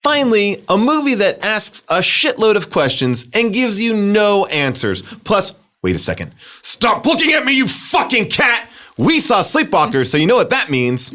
Finally, a movie that asks a shitload of questions and gives you no answers. Plus, wait a second. Stop looking at me, you fucking cat! We saw Sleepwalkers, so you know what that means.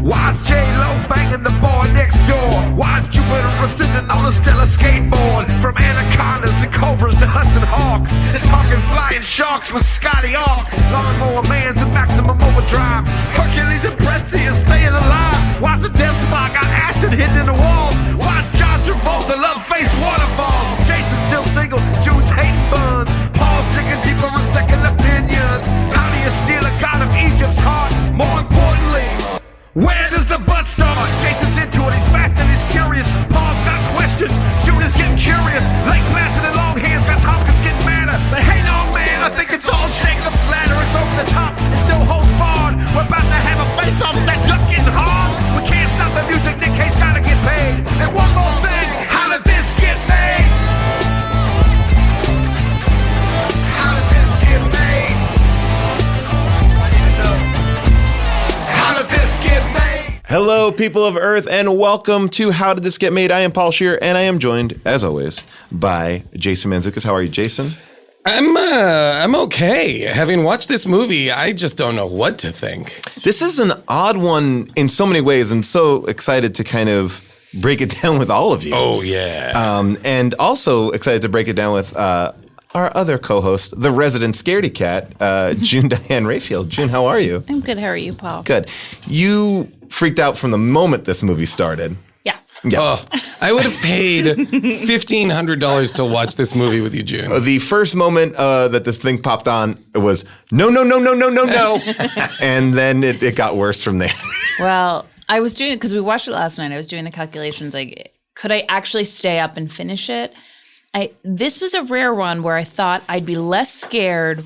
Why's J-Lo banging the boy next door? Why's Jupiter sitting on a stellar skateboard? From anacondas to cobras to Hudson Hawk to talking flying sharks with Scotty Hawk. Lawnmower Man's in maximum overdrive. Hercules and Pressy is staying alive. Why's the death spot got acid hidden in the walls? Why's John Travolta love face waterfalls? Jason's still single, Jude's hating buns. Paul's digging deeper with second opinions. How do you steal a god of Egypt's heart? More importantly, where does the butt start? Jason's into it, he's fast and he's furious. Paul's got questions, Jude is getting curious. Lake Placid and long hands got Tompkins getting madder. But hey, no man, I think it's all Jacob's ladder. It's over the top, it still holds barred. We're about to have a face-off, that duck getting hard. We can't stop the music, Nick Cage's gotta get paid. And one more thing, how did this get made? How did this get made? I need to know. How did this get made? Hello, people of Earth, and welcome to How Did This Get Made? I am Paul Scheer, and I am joined, as always, by Jason Mantzoukas. How are you, Jason? I'm okay. Having watched this movie, I just don't know what to think. This is an odd one in so many ways. I'm so excited to kind of break it down with all of you. Oh, yeah. And also excited to break it down with our other co-host, the resident scaredy cat, June Diane Rayfield. June, how are you? I'm good. How are you, Paul? Good. You freaked out from the moment this movie started. Yeah. Yeah. Oh, I would have paid $1,500 to watch this movie with you, June. The first moment that this thing popped on, it was, no. And then it got worse from there. Well, I was doing it because we watched it last night. I was doing the calculations, like, could I actually stay up and finish it? This was a rare one where I thought I'd be less scared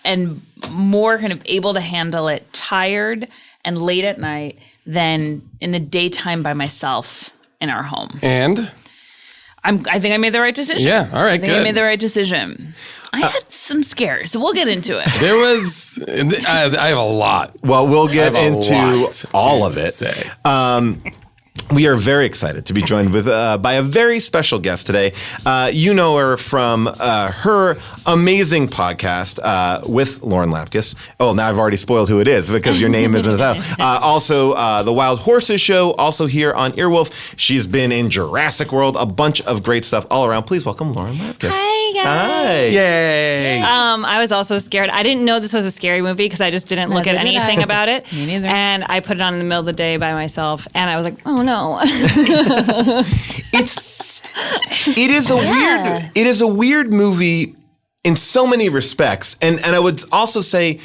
and more kind of able to handle it tired and late at night than in the daytime by myself in our home. And? I think I made the right decision. Yeah, all right, I think good. I made the right decision. I had some scares, so we'll get into it. There was, I have a lot. Well, we'll get into all of it. Say. We are very excited to be joined with by a very special guest today. You know her from her amazing podcast with Lauren Lapkus. Oh, now I've already spoiled who it is because your name isn't the title. Also, The Wild Horses Show, also here on Earwolf. She's been in Jurassic World, a bunch of great stuff all around. Please welcome Lauren Lapkus. Hi, guys. Hi. Yay. I was also scared. I didn't know this was a scary movie because I just didn't look at anything about it. Me neither. And I put it on in the middle of the day by myself, and I was like, oh no. It is a weird movie in so many respects. And I would also say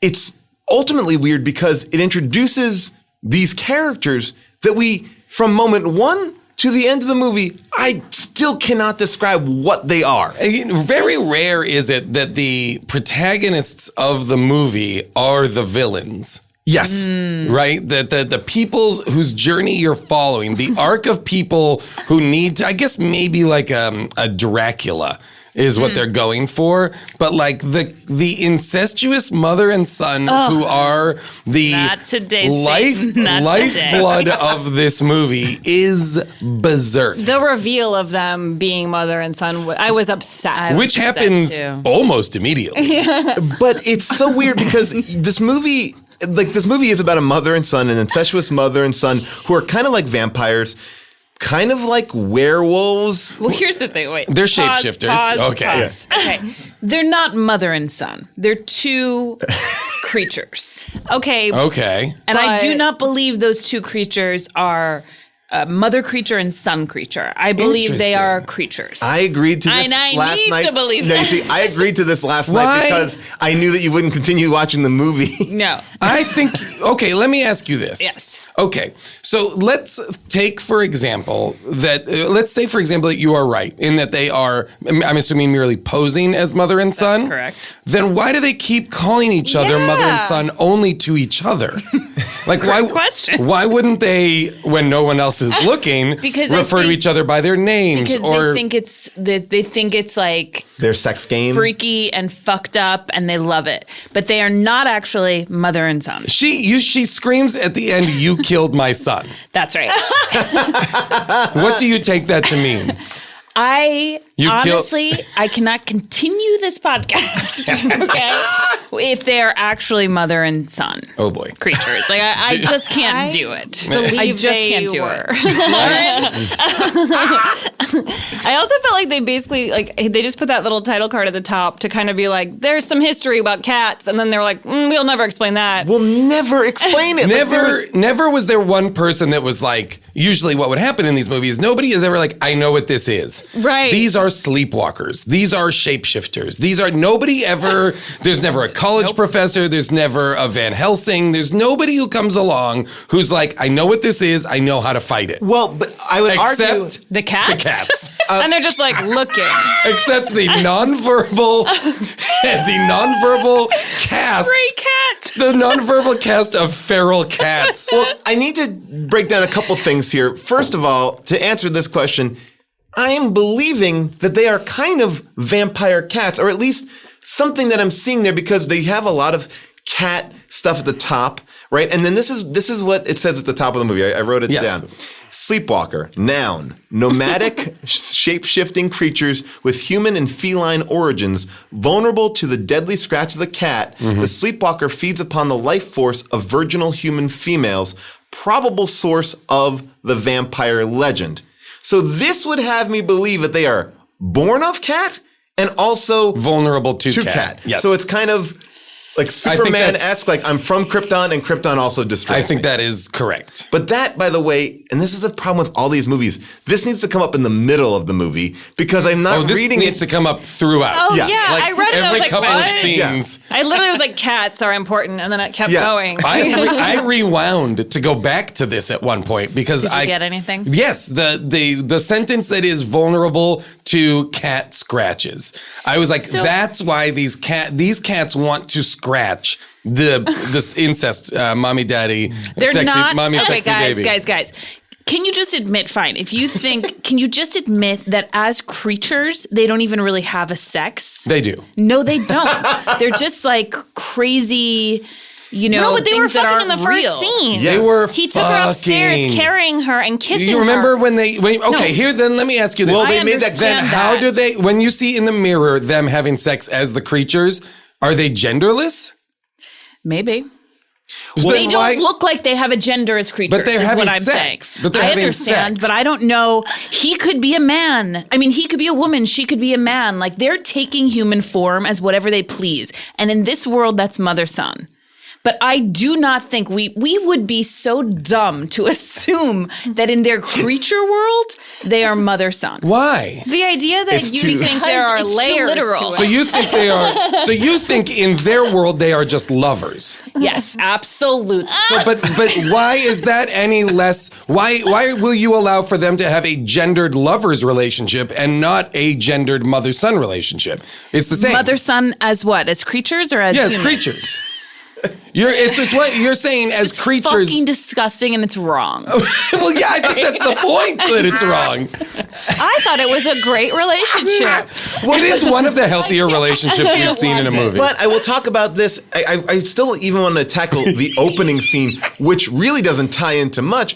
it's ultimately weird because it introduces these characters that we, from moment one to the end of the movie, I still cannot describe what they are. Very rare is it that the protagonists of the movie are the villains. Yes. Right? The people whose journey you're following, the arc of people who need to, I guess maybe like a Dracula is what they're going for. But like the incestuous mother and son who are the Not today, Satan. Not lifeblood of this movie is berserk. The reveal of them being mother and son, I was upset. Which happens almost immediately. But it's so weird because this movie is about a mother and son, an incestuous mother and son who are kind of like vampires, kind of like werewolves. Well, here's the thing. Wait. They're shapeshifters. Pause. Okay. They're not mother and son. They're two creatures. Okay. Okay. And I do not believe those two creatures are mother creature and son creature. I believe they are creatures. I agreed to this and last night. I need to believe no, that. you see, I agreed to this last Why? night because I knew that you wouldn't continue watching the movie. No. I think, okay, let me ask you this. Yes. Okay, so let's take, for example, let's say, for example, that you are right in that they are, I'm assuming, merely posing as mother and son. That's correct. Then why do they keep calling each other mother and son only to each other? Like, question. why wouldn't they, when no one else is looking, Because I refer to think- each other by their names? Because Or they think it's like Their sex game. freaky and fucked up, and they love it. But they are not actually mother and son. she screams at the end, "You killed my son." That's right. What do you take that to mean? I You honestly, I cannot continue this podcast, okay, if they are actually mother and son Oh boy. creatures. Like I just can't do it. I just can't do were. it. I also felt like they basically they just put that little title card at the top to kind of be like, there's some history about cats, and then they're like, we'll never explain that. We'll never explain it. Never was there one person that was like, usually what would happen in these movies, nobody is ever like, I know what this is. Right. These are sleepwalkers. These are shapeshifters. These are nobody ever, there's never a college professor. There's never a Van Helsing. There's nobody who comes along who's like, I know what this is. I know how to fight it. Well, but I would argue. Except The cats? The cats. And they're just like looking. Except the nonverbal cast. Stray cats. The nonverbal cast of feral cats. Well, I need to break down a couple things here. First of all, to answer this question, I am believing that they are kind of vampire cats, or at least something that I'm seeing there, because they have a lot of cat stuff at the top, right? And then this is what it says at the top of the movie. I wrote it Yes. down. Sleepwalker, noun, nomadic, shape-shifting creatures with human and feline origins, vulnerable to the deadly scratch of the cat. The sleepwalker feeds upon the life force of virginal human females, probable source of the vampire legend. So this would have me believe that they are born of cat and also Vulnerable to cat. Yes. So it's kind of like think Superman-esque, like I'm from Krypton and Krypton also destroys I think me. that is correct. But that, by the way, and this is a problem with all these movies, this needs to come up in the middle of the movie because I'm not This reading needs it. to come up throughout. Oh, Yeah. yeah. Like I read it and I was every like, couple what? of scenes. I literally was like, cats are important. And then it kept Yeah. going. I rewound to go back to this at one point because Did you I get anything? Yes, the sentence that is vulnerable to cat scratches. I was like, that's why these cats want to scratch this incest mommy daddy They're sexy not. mommy Okay, sexy guys, baby. guys. Can you just admit, fine, if you think, can you just admit that as creatures, they don't even really have a sex? They do. No, they don't. They're just like crazy, No, but they were things that fucking in aren't the first real. scene. Yeah. They were He took her upstairs, fucking- carrying her and kissing her. You remember when they okay, No. here then let me ask you this. Well, I they made that understand then how that. do they when you see in the mirror them having sex as the creatures, are they genderless? Maybe. Well, They then don't why- look like they have a gender as creatures, But they're is having what I'm sex. saying. But they're I having understand, sex. but I don't know. He could be a man. I mean, he could be a woman. She could be a man. Like, they're taking human form as whatever they please. And in this world, that's mother-son. But I do not think we would be so dumb to assume that in their creature world, they are mother-son. Why? The idea that It's you too- think there are It's too layers literal. to So it. you think they are so you think in their world they are just lovers. Yes, absolutely. So, but why is that any less? Why will you allow for them to have a gendered lovers relationship and not a gendered mother-son relationship? It's the same. Mother-son as what? As creatures or as yes, humans? creatures. It's what you're saying as creatures. Fucking disgusting, and it's wrong. Well, yeah, I think that's the point that it's wrong. I thought it was a great relationship. It is one of the healthier relationships we've seen in a movie. But I will talk about this. I still even want to tackle the opening scene, which really doesn't tie into much.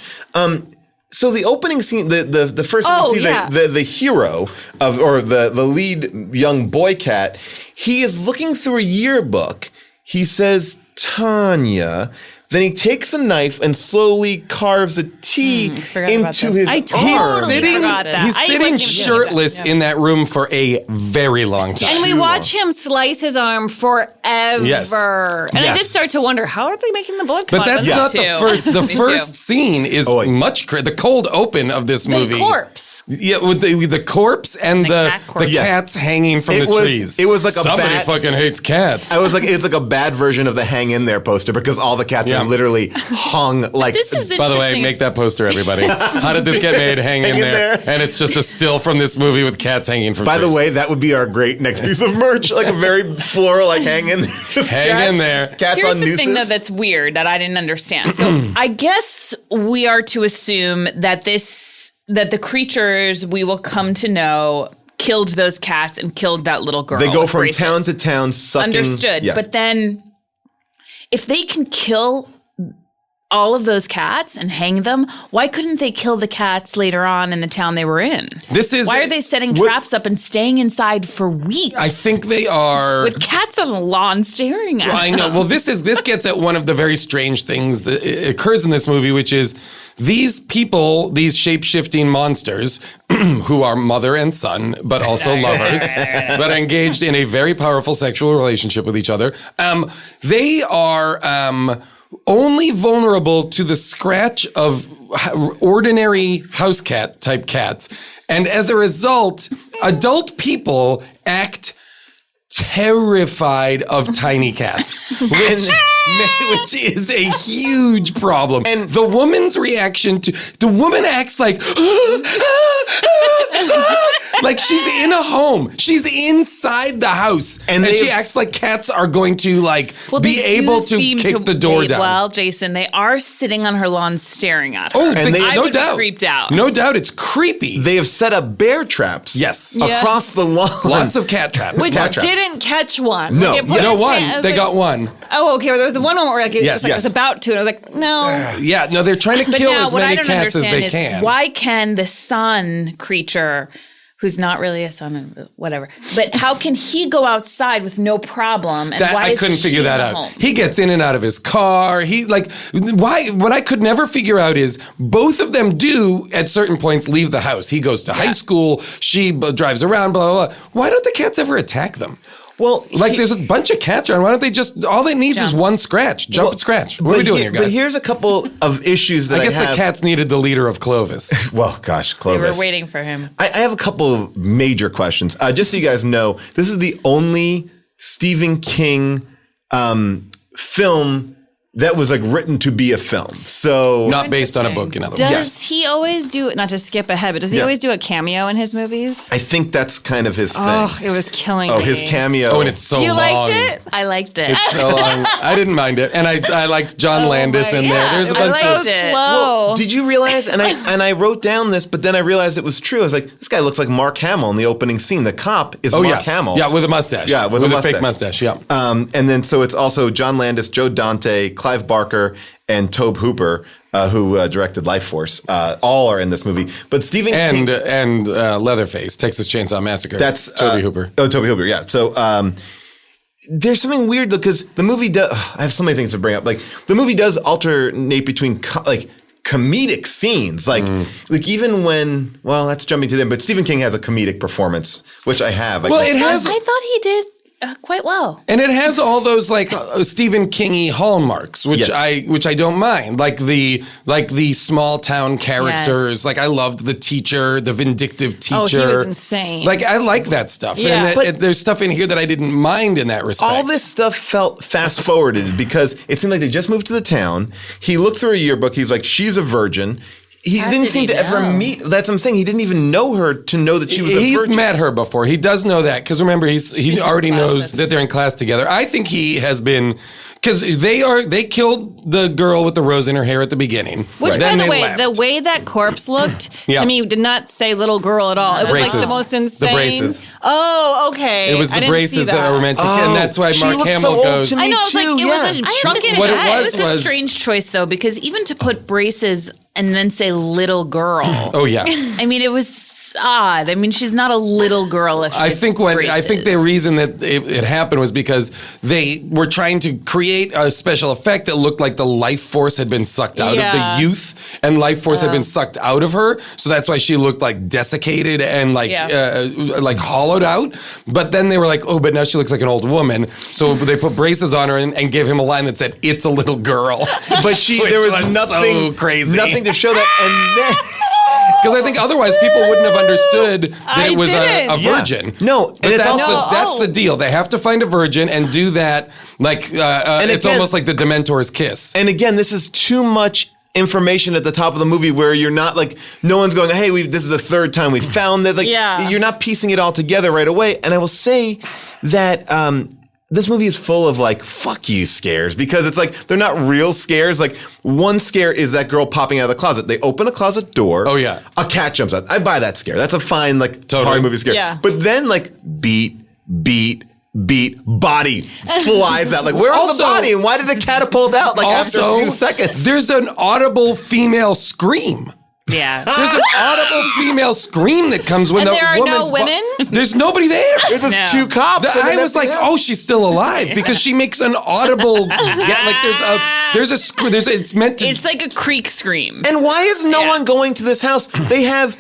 So the opening scene, the first Oh, we see yeah. the hero of or the lead young boy cat, he is looking through a yearbook. He says Tanya. Then he takes a knife and slowly carves a T forgot about into this. his I arm. totally Sitting, forgot that. he's I sitting wasn't even thinking shirtless about that. in that room for a very long time. And we watch him slice his arm forever. Yes. And I Yes. did start to wonder, how are they making the blood But clot? that's But not the too. first. The Me first too. scene is Oh, wait. the cold open of this movie. the corpse. Yeah, with the corpse and cat the corpse. cats hanging from the trees. It was like somebody fucking hates cats. It's like a bad version of the hang in there poster because all the cats are literally hung like. This is By the way, interesting. make that poster, everybody. How did this get made? Hang in there. And it's just a still from this movie with cats hanging from By trees. the way, that would be our great next piece of merch, like a very floral, like hang in there. Hang in there. Cats Here's on the nooses. thing, though, that's weird that I didn't understand. So I guess we are to assume that the creatures we will come to know killed those cats and killed that little girl. They go with from braces. town to town sucking. Understood. Yes. But then if they can kill all of those cats and hang them, why couldn't they kill the cats later on in the town they were in? Why are they setting traps up and staying inside for weeks? I think they are with cats on the lawn staring at them. I know. Well, this gets at one of the very strange things that occurs in this movie, which is these people, these shape-shifting monsters, who are mother and son, but also lovers, but are engaged in a very powerful sexual relationship with each other. They are only vulnerable to the scratch of ordinary house cat type cats. And as a result, adult people act terrified of tiny cats, which is a huge problem. And the woman's reaction the woman acts like, like she's in a home. She's inside the house. And she acts like cats are going to be able to kick the door down. Well, Jason, they are sitting on her lawn staring at her. Oh, and I no would be doubt. creeped out. No doubt, it's creepy. They have set up bear traps. Yes. Across the lawn. Lots of cat traps. Which Cat traps. didn't catch one. No. Like, it put No, its one. hand- I was They like, got one. Oh, okay. Well, there was the one moment where it Yes. was about to, and I was like, no. Yeah, no, they're trying to But kill now, as what I many don't cats as understand they is can. why can the sun creature, who's not really a sun, whatever, but how can he go outside with no problem? And why I is couldn't she figure that in out. the home? He gets in and out of his car. Why? What I could never figure out is both of them do at certain points leave the house. He goes to high school. She drives around. Blah blah blah. Why don't the cats ever attack them? Well, There's a bunch of cats around. Why don't they just? All they need is one scratch. Jump and scratch. What are we doing here, guys? But here's a couple of issues that I guess have. the cats needed the leader of Clovis. Well, gosh, We Clovis. were waiting for him. I have a couple of major questions. Just so you guys know, this is the only Stephen King film that was written to be a film. So Not based on a book, in other words. Does he always do, not to skip ahead, but does he always do a cameo in his movies? I think that's kind of his thing. Oh, it was killing me. His cameo. Oh, and it's so You long. liked it? I liked it. It's so long. I didn't mind it, and I liked John Landis in there. There's a it was bunch so of it. slow. Did you realize? And I wrote down this, but then I realized it was true. I was like, this guy looks like Mark Hamill in the opening scene. The cop is Mark Hamill. Yeah, with a mustache. Yeah, with a fake mustache. Yeah. And then so it's also John Landis, Joe Dante, Clive Barker, and Tobe Hooper, who directed Life Force. All are in this movie. But Stephen King and Leatherface, Texas Chainsaw Massacre. That's Tobe Hooper. Oh, Tobe Hooper. Yeah. So there's something weird because the movie does. I have so many things to bring up. The movie does alternate between comedic scenes, like even when. Well, that's jumping to them. But Stephen King has a comedic performance, which I have. Well, it has. I thought he did quite well. And it has all those Stephen King-y hallmarks, which I don't mind, like the small town characters. Yes. I loved the teacher, the vindictive teacher. Oh, he was insane. I like that stuff. Yeah. And there's stuff in here that I didn't mind in that respect. All this stuff felt fast forwarded because it seemed like they just moved to the town. He looked through a yearbook. He's like, she's a virgin. He How didn't did seem he to ever know? meet. That's what I'm saying. He didn't even know her to know that she was a He's virgin. met her before. He does know that because remember he already knows that they're in class together. I think he has been because they killed the girl with the rose in her hair at the beginning. Which, Then by the they way, left. the way that corpse looked Yeah. to me did not say little girl at all. It was Braces. the most insane. The braces. Oh, okay. It was I the didn't braces see that were meant to, and that's why she Mark looks Hamill so old goes. to me. I know. It was like too, it was yeah. a I have shrunken to What it head. was It was a strange choice, though, because even to put braces and then say little girl. Oh yeah. I mean, it was odd. I mean, she's not a little girl. If I it's think braces. the reason that it happened was because they were trying to create a special effect that looked like the life force had been sucked out of Yeah. the youth, and life force had been sucked out of her. So that's why she looked desiccated and hollowed out. But then they were like, oh, but now she looks like an old woman. So they put braces on her and gave him a line that said, "It's a little girl." But Which there was nothing so crazy. nothing to show that. Because I think otherwise people wouldn't have understood that it was a didn't. virgin. No, and but it's that's, also- that's the deal. They have to find a virgin and do that like it's again- almost like the Dementor's kiss. And again, this is too much information at the top of the movie where you're not like, no one's going, hey, this is the third time we found this. Like, Yeah. you're not piecing it all together right away. And I will say that this movie is full of like, fuck you scares, because it's like, they're not real scares. Like, one scare is that girl popping out of the closet. They open a closet door. Oh, yeah. A cat jumps out. I buy that scare. That's a fine, like, Totally. horror movie scare. Yeah. But then, like, beat, body flies out. Like, where's the Also- body? And why did it catapult out, like, after a few seconds? There's an audible female scream. Yeah. There's an audible female scream that comes when And the there are no woman's women? There's nobody there. There's just No. two cops. and I then was that's like, the end. oh, she's still alive because she makes an audible. It's meant to. It's like a creak scream. And why is no one going to this house? They have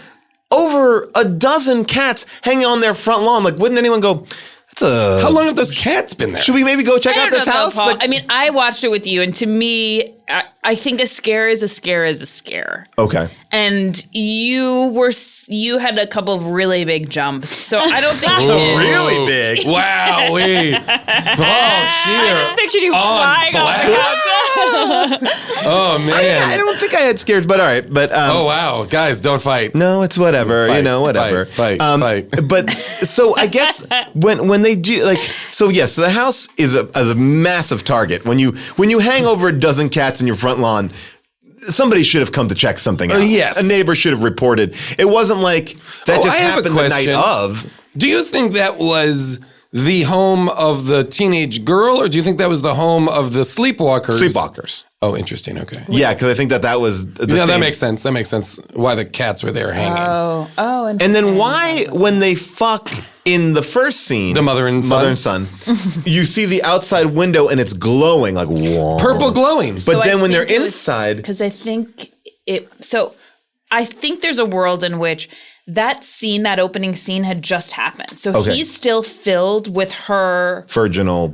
over a dozen cats hanging on their front lawn. Like, wouldn't anyone go, How long have those cats been there? should we maybe go check I out don't this know, house? Paul. Like- I mean, I watched it with you, and to me, I think a scare is a scare is a scare. okay. And you had a couple of really big jumps, so I don't think you did. Really big. Wow, Paul Shear. I just pictured you on flying black. Oh I man. don't think I had scares, but all right. But Oh wow, guys, don't fight. no, it's whatever. Fight, you know, whatever. fight. But so I guess when they do like so yes, so the house is a massive target. When you hang over a dozen cats in your front lawn, somebody should have come to check something out. Yes. A neighbor should have reported. It wasn't like that Oh, just I have a happened the night question. of. Do you think that was the home of the teenage girl, or do you think that was the home of the Sleepwalkers? Sleepwalkers. Oh, interesting. Okay. Yeah, because I think that was the Yeah, same. that makes sense. That makes sense. Why the cats were there hanging. And then why, when they fuck in the first scene, The mother and son, you see the outside window and it's glowing like whoa. Purple glowing. But then when they're inside, because I think I think there's a world in which that opening scene had just happened. So Okay. he's still filled with her virginal.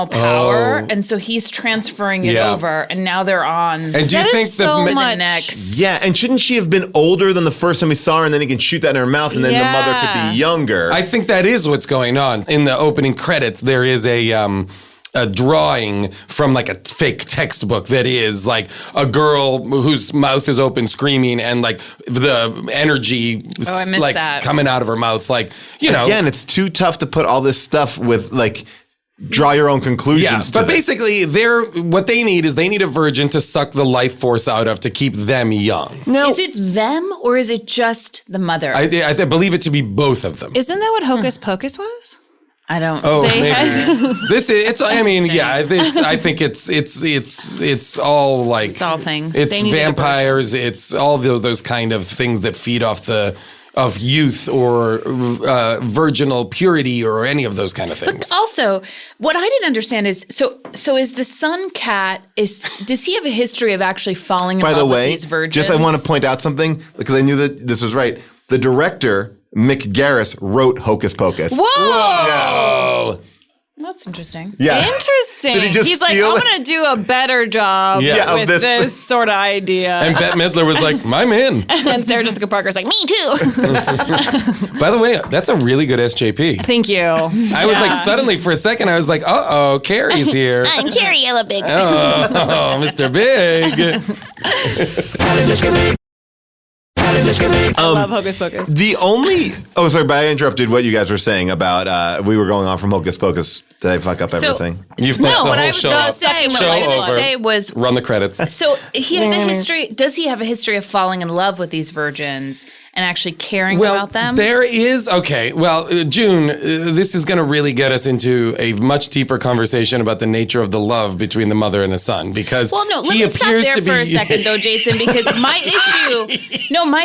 power, Oh. and so he's transferring it Yeah. over, and now they're on. And do you That think is so the much. next. Yeah, and shouldn't she have been older than the first time we saw her, and then he can shoot that in her mouth, and then the mother could Yeah. be younger? I think that is what's going on. In the opening credits, there is a drawing from like a fake textbook that is like a girl whose mouth is open screaming and like the energy I missed like that. coming out of her mouth. Like, you know. Again, it's too tough to put all this stuff with like draw your own conclusions. Yeah, to but this. basically, what they need is a virgin to suck the life force out of to keep them young. no, Is it them or is it just the mother? I believe it to be both of them. Isn't that what Hocus Pocus was? I don't. Oh, They maybe. had- This is. It's. I mean, yeah. I think it's all like. It's all things. It's They needed a vampires. It's all those kind of things that feed off of youth or virginal purity or any of those kind of things. Also, what I didn't understand is so is the son cat does he have a history of actually falling in by love the with way, these virgins? just I want to point out something because I knew that this was right. The director, Mick Garris, wrote Hocus Pocus. Whoa! Oh, That's interesting. Yeah. Interesting. Did he just He's like, steal I'm it? going to do a better job Yeah, of with this. this sort of idea. and Bette Midler was like, "I'm in." And Sarah Jessica Parker's like, me too. By the way, that's a really good SJP. Thank you. I was like, suddenly for a second, I was like, Carrie's here. I'm Carrie Yellowbig. Oh, Mr. Big. I love Hocus Pocus. The only sorry, but I interrupted what you guys were saying about we were going on from Hocus Pocus. Did I fuck up everything? You fucked No, the what whole I was show going to up. say, Show over. was Run the credits. so he has a history. Does he have a history of falling in love with these virgins and actually caring about them? There is, okay. Well, June, this is going to really get us into a much deeper conversation about the nature of the love between the mother and a son because Well, no, let he me stop appears there to for a be- second, though, Jason, because my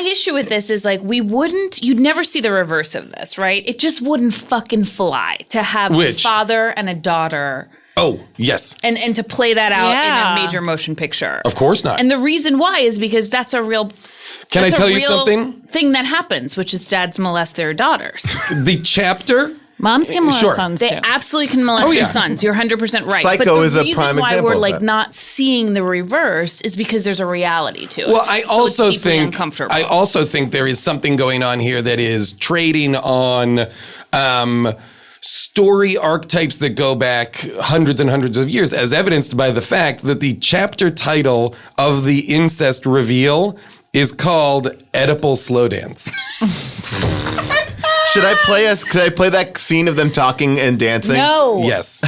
issue with this is like you'd never see the reverse of this, right? It just wouldn't fucking fly to have a Which? father and a daughter Oh, yes. and to play that out Yeah. in a major motion picture. Of course not. And the reason why is because that's a real Can I that's a tell you real something? thing that happens, which is dads molest their daughters. The chapter Moms can molest Sure. sons They too. absolutely can molest Oh, yeah. your sons. You're 100% right. Psycho but the is a reason prime why example we're of like that. not seeing the reverse is because there's a reality to it. Well, I So also it's deeply think uncomfortable. there is something going on here that is trading on story archetypes that go back hundreds and hundreds of years, as evidenced by the fact that the chapter title of the incest reveal is called Oedipal Slow Dance. Could I play that scene of them talking and dancing? No. Yes.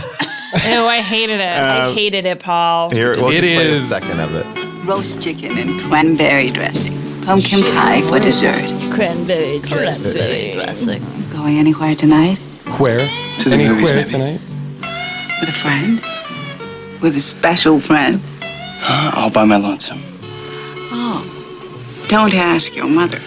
Ew, I hated it. I hated it, Paul. Here, we'll It just play is- a second of it. Roast chicken and cranberry dressing. Pumpkin pie for dessert. Cranberry dressing. Going anywhere tonight? Where? To the movies, Anywhere maybe. tonight? With a friend? With a special friend? All by my lonesome. Oh. Don't ask your mother.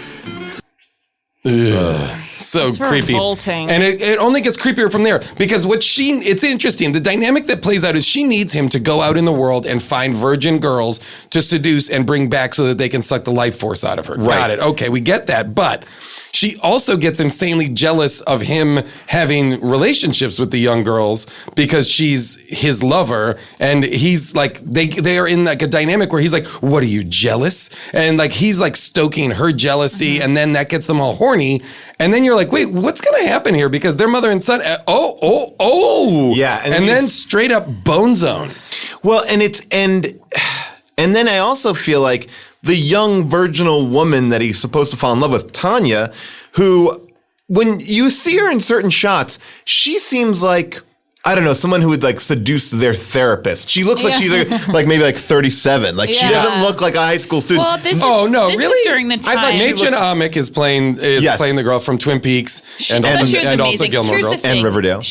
So It's creepy. revolting. And it only gets creepier from there because it's interesting. The dynamic that plays out is she needs him to go out in the world and find virgin girls to seduce and bring back so that they can suck the life force out of her. Right. Got it. Okay, we get that. But she also gets insanely jealous of him having relationships with the young girls because she's his lover. And he's like, they are in like a dynamic where he's like, what are you, jealous? And like, he's like stoking her jealousy. And then that gets them all horny. And then you're like, wait, what's going to happen here? Because they're mother and son. Oh. Yeah, and And he's- then straight up bone zone. Well, and then I also feel like the young virginal woman that he's supposed to fall in love with, Tanya, who, when you see her in certain shots, she seems like, I don't know, someone who would like seduce their therapist. She looks like she's like maybe like 37. Like she Yeah. doesn't look like a high school student. Well, this Oh, is, no, this really? is during the I thought time. she Machen looked- Amick is playing Yes. the girl from Twin Peaks and I thought also, she was and also amazing. Gilmore Here's Girls. the thing. And Riverdale.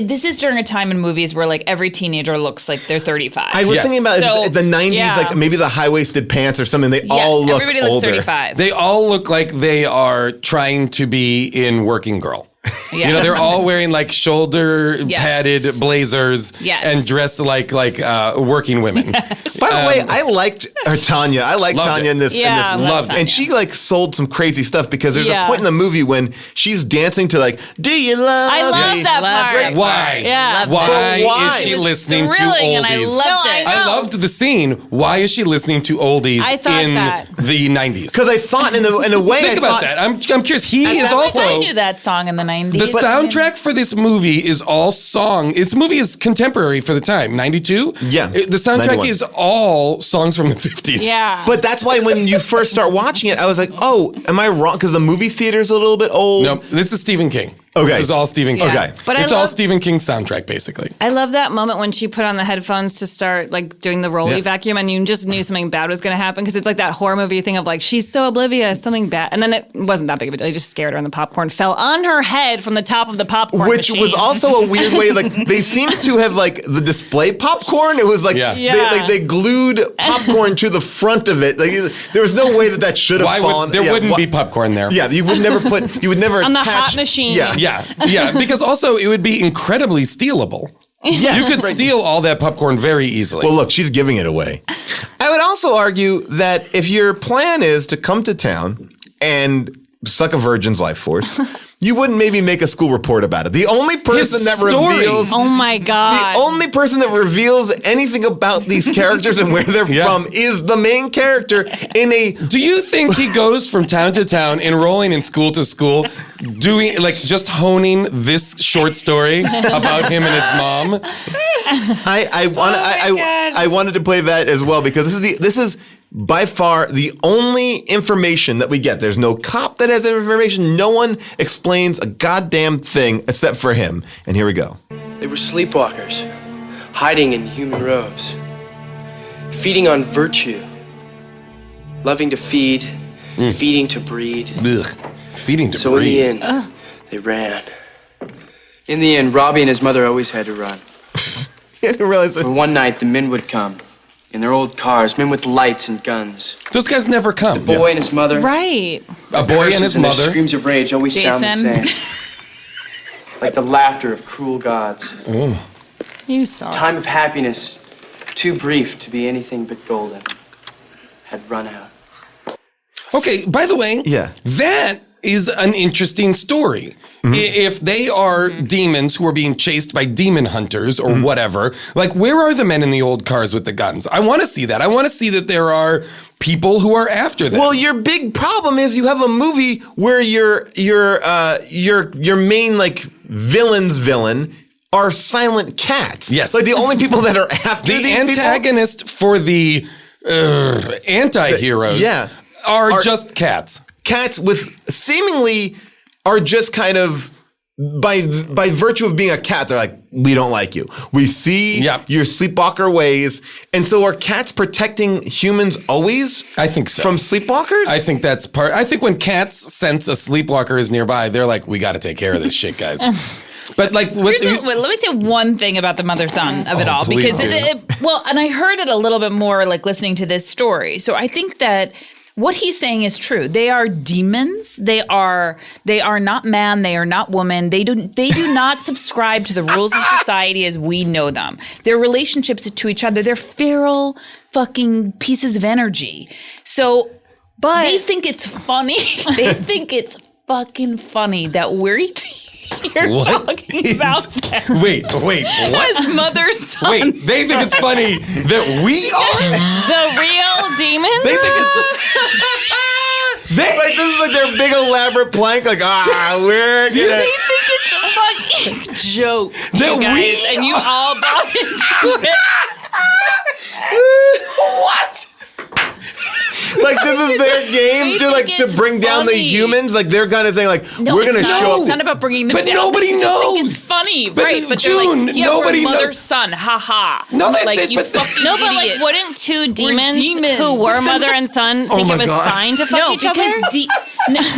This is during a time in movies where like every teenager looks like they're 35. I was Yes. thinking about So, the 90s, yeah. like maybe the high-waisted pants or something. They all look everybody looks older. 35. They all look like they are trying to be in Working Girl. Yeah. You know, they're all wearing like shoulder padded blazers Yes. and dressed like working women. By the way, I liked Tanya. I liked Loved Tanya it. in this. Yeah, in this loved it. And she like sold some crazy stuff because there's a Yeah. point in the movie when she's dancing to like, "Do you love?" I love me?" that Love part. it. Why? Yeah. Loved Why, it. Why? is she It was listening to thrilling, and I oldies? loved No, it. I loved the scene. Why is she listening to oldies I thought in that. the 90s? Because I thought in a way, Think I about thought, that. I'm curious. He is that also I knew that song in the 90s. the soundtrack for this movie is all song. This movie is contemporary for the time, 92. Yeah, The soundtrack 91. is all songs from the 50s. Yeah. But that's why when you first start watching it, I was like, "Oh, am I wrong?" Because the movie theater's a little bit old. No, this is Stephen King. Okay. This is all Stephen King. Okay. But I it's all love- Stephen King's soundtrack, basically. I love that moment when she put on the headphones to start like doing the rolly Yeah. vacuum, and you just knew something bad was going to happen because it's like that horror movie thing of like she's so oblivious, something bad, and then it wasn't that big of a deal. It just scared her, and the popcorn fell on her head from the top of the popcorn Which machine. was also a weird way. Like they seemed to have like the display popcorn. It was like Yeah. Yeah. they glued popcorn to the front of it. Like there was no way that should have Why fallen. would there Yeah, wouldn't be popcorn there? Yeah, you would never On the attach, hot machine. Yeah, Yeah, because also it would be incredibly stealable. Yes. You could steal all that popcorn very easily. Well, look, she's giving it away. I would also argue that if your plan is to come to town and suck a virgin's life force, you wouldn't maybe make a school report about it. The only person that story. reveals Oh my god! the only person that reveals anything about these characters and where they're Yeah. from is the main character in a Do you think he goes from town to town, enrolling in school to school, doing like just honing this short story about him and his mom? I wanted to play that as well because this is by far the only information that we get. There's no cop that has information. No one explains a goddamn thing except for him. And here we go. They were sleepwalkers, hiding in human robes, feeding on virtue, loving to feed, feeding to breed. Ugh. Feeding to So in the breed. end, they ran. In the end, Robbie and his mother always had to run. I didn't realize that. But one night, the men would come. In their old cars, men with lights and guns. Those guys never come. The boy and his mother. right. A boy and Curses his their mother. screams of rage always sound the Jason. same. Like the laughter of cruel gods. You saw. Time of happiness, too brief to be anything but golden, had run out. Okay, by the way, Yeah. that is an interesting story. If they are demons who are being chased by demon hunters or whatever, like where are the men in the old cars with the guns? I want to see that. I want to see that there are people who are after them. Well, your big problem is you have a movie where your main like villain are silent cats. Yes. Like the only people that are after the these antagonist for the anti-heroes are just cats. Cats with seemingly are just kind of by virtue of being a cat, they're like, we don't like you. We see your sleepwalker ways. And so are cats protecting humans always? I think so. From sleepwalkers? I think that's part. I think when cats sense a sleepwalker is nearby, they're like, we got to take care of this shit, guys. But like, let me say one thing about the mother-son of it all, because and I heard it a little bit more like listening to this story. So I think that what he's saying is true. They are demons. They are not man. They are not woman. They do not subscribe to the rules of society as we know them. Their relationships to each other, they're feral fucking pieces of energy. So, but they think it's funny. They think it's fucking funny that we're You're talking about cats. Wait, what? As mother's son. Wait, they think it's funny that we are? The real demons? They think it's... Like, this is like their big elaborate plank, like, we're gonna... They think it's a fucking joke, that you guys, and you all bought into it. What? Like this is their game to bring down the humans. Like they're kind of saying like we're gonna show up. It's not about bringing them down. But nobody knows. Think it's funny, but right? But June, they're like, nobody we're knows. mother son, haha. No, you fucking no, but like, idiots. wouldn't two demons demons. who were mother and son think it was fine to fuck each other?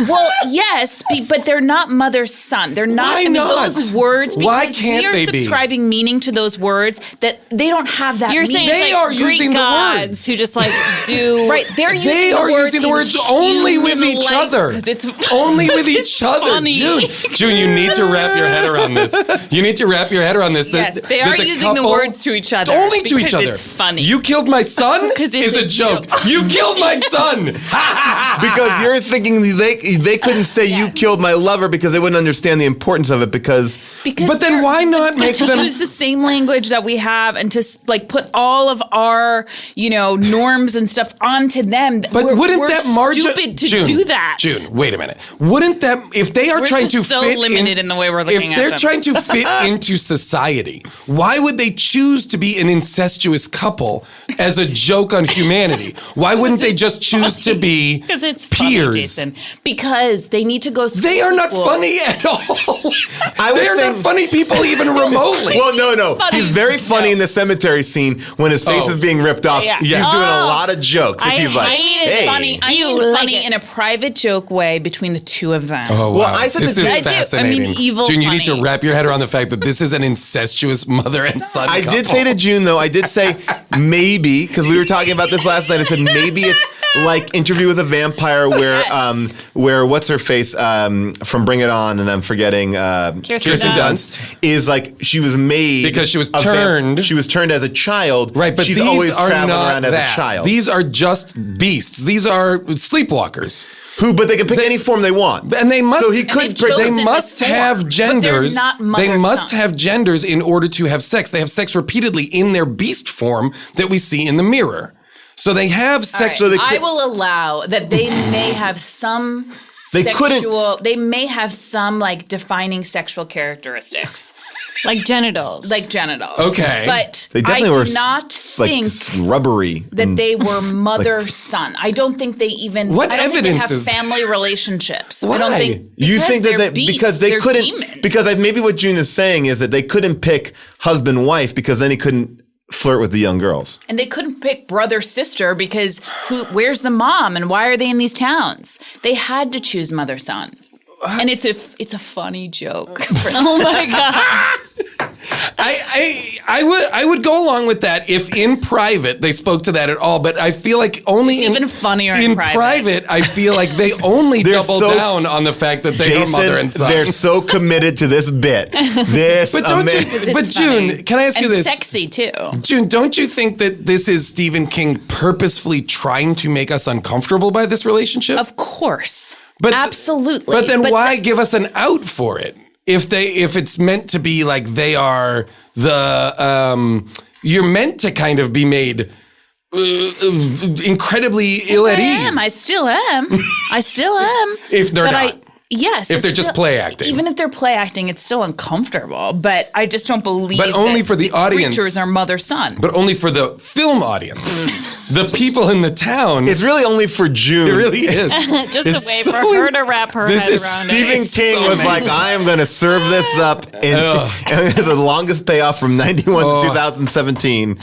Well, yes, but they're not mother's son. They're not. Why not? Those words. Why Because can't we are they be? subscribing meaning to those words that they don't have that. You're meaning. saying They it's like are Greek using the gods words. who just like do right? They're using They are using the in words only with human each life other. 'cause it's Only with each other. funny. June, you need to wrap your head around this. You need to wrap your head around this. Yes, they are using the words to each other. Only to each because other. It's funny. You killed my son 'Cause it's is a a joke. joke. You killed my son. Because you're thinking they couldn't say you killed my lover because they wouldn't understand the importance of it because But then why not make to them use the same language that we have and to like put all of our norms and stuff onto them? But wouldn't we're that stupid to do that? June, wait a minute. Wouldn't that if they are We're trying just to so fit limited in the way we're looking if at they're them. trying to fit into society, why would they choose to be an incestuous couple as a joke on humanity? Why wouldn't they just choose to be Because it's peers? funny, Jason. Because they need to go. They are not school. funny at all. I was They are saying- not funny people even remotely. Well, no. He's very funny in the cemetery scene when his face is being ripped off. Yeah. He's doing a Oh. lot of jokes. Like, I he's like, I mean, it's hey. funny. I You mean, like funny it. in a private joke way between the two of them. Oh, wow. Well, I said this this- is I do. I mean, fascinating. evil June, you need to funny. wrap your head around the fact that this is an incestuous mother and son I couple. did say to June, though, I did say maybe, because we were talking about this last night, I said maybe it's like Interview with a Vampire where what's her face from Bring It On, and I'm forgetting Kirsten Dunst. is like she was made Because she was a turned. she was turned as a child. Right, but she's these always are traveling not around that. as a child. These are just beasts. These are sleepwalkers. but they can pick any form they want. And they must So he could they've chosen they must this form, have but they're genders. not They mother, must son. have genders in order to have sex. They have sex repeatedly in their beast form that we see in the mirror. So they have sex. So they I could- will allow that they may have some They couldn't- they may have some like defining sexual characteristics, like genitals. like genitals. Okay. But They I definitely do were not think rubbery. that they were mother-son. I don't think they even. What I don't evidence think they is- have family relationships. Why? I don't think You because think that they're they beasts, because they they're couldn't demons. because maybe what June is saying is that they couldn't pick husband wife because then he couldn't flirt with the young girls. And they couldn't pick brother sister because where's the mom and why are they in these towns? They had to choose mother son. And it's a funny joke. oh my god. I would go along with that if in private they spoke to that at all, but I feel like only It's even funnier in private. private. I feel like they only They're double so- down on the fact that they are mother and son. they're so committed to this bit. This But don't amazing. you? But It's June, funny. can I ask you And this? sexy too. June, don't you think that this is Stephen King purposefully trying to make us uncomfortable by this relationship? Of course. But Absolutely. But then why give us an out for it? If it's meant to be like they are the you're meant to kind of be made incredibly ill at ease. I still am. If they're not. Yes. If they're just play acting. Even if they're play acting, it's still uncomfortable. But I just don't believe But only that for the audience. creatures are mother-son. But only for the film audience. The people in the town. It's really only for June. It really is. Just It's a way so for her to wrap her This head is around it. Stephen It's King so was like, amazing. I am going to serve this up in the longest payoff from 91 to 2017.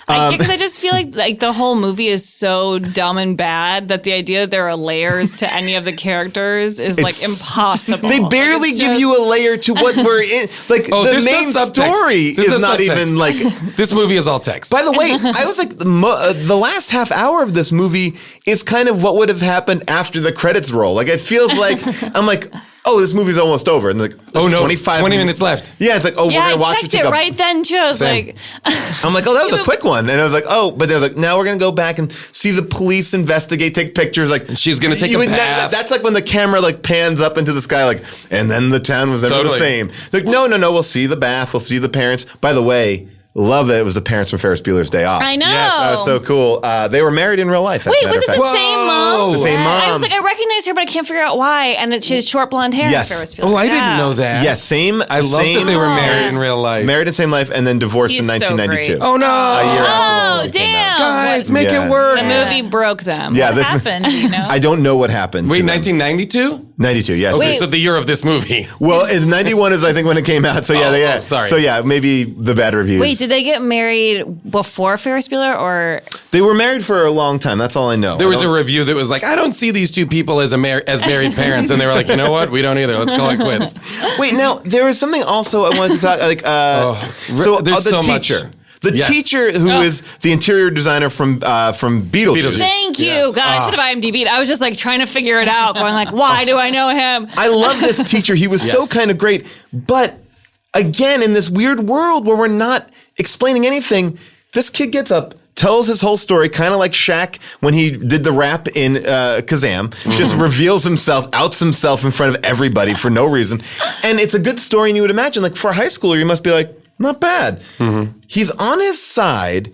Because I just feel like the whole movie is so dumb and bad that the idea that there are layers to any of the characters is like impossible. They barely give you a layer to what we're in. Like the there's main no subtext. story There's is no not subtext. even like. This movie is all text. By the way, I was like, the last half hour of this movie is kind of what would have happened after the credits roll. Like it feels like I'm like, oh, this movie's almost over, and like, oh no, 20 minutes left. Yeah, it's like, oh, Yeah, we're gonna I watch checked it. it right then too. I was Same. like, I'm like, oh, that was a quick one, and I was like, oh, but then I was like, now we're gonna go back and see the police investigate, take pictures, like She's gonna take a bath. That's like when the camera like pans up into the sky, like, and then the town was never Totally. the same. It's like, no, we'll see the bath, we'll see the parents. By the way, love that it was the parents from Ferris Bueller's Day Off. I know. Yes, That was so cool. They were married in real life. as a Wait, matter was it of the fact. same mom? The same mom. I was like, I recognize her, but I can't figure out why. And that she has short blonde hair. Yes. In Ferris Bueller. Oh, I didn't Yeah. know that. Yeah, same. I love that they were married in real life. Married in same life, and then divorced He's in so 1992. great. Oh no! A year after Oh, the movie came out. damn. Guys, make Yeah. it work. The movie broke them. Yeah, What this happened? Do you know? I don't know what happened. Wait, to them. 1992? 92, yes. Okay, so the year of this movie. Well, 91 is I think when it came out. So yeah, sorry. So yeah, maybe the bad reviews. Wait, did they get married before Ferris Bueller or? They were married for a long time. That's all I know. There was a review that was like, I don't see these two people as married parents, and they were like, you know what? We don't either. Let's call it quits. Wait, now there was something also I wanted to talk like. there's the so much. teacher. The Yes. teacher who is the interior designer from Beetlejuice. Beetlejuice. Thank you. Yes. God, I should have IMDb'd. I was just like trying to figure it out, going like, why do I know him? I love this teacher. He was so Yes. kind of great. But again, in this weird world where we're not explaining anything, this kid gets up, tells his whole story, kind of like Shaq when he did the rap in Kazam, just reveals himself, outs himself in front of everybody for no reason. And it's a good story, and you would imagine, like, for a high schooler, you must be like, not bad. He's on his side,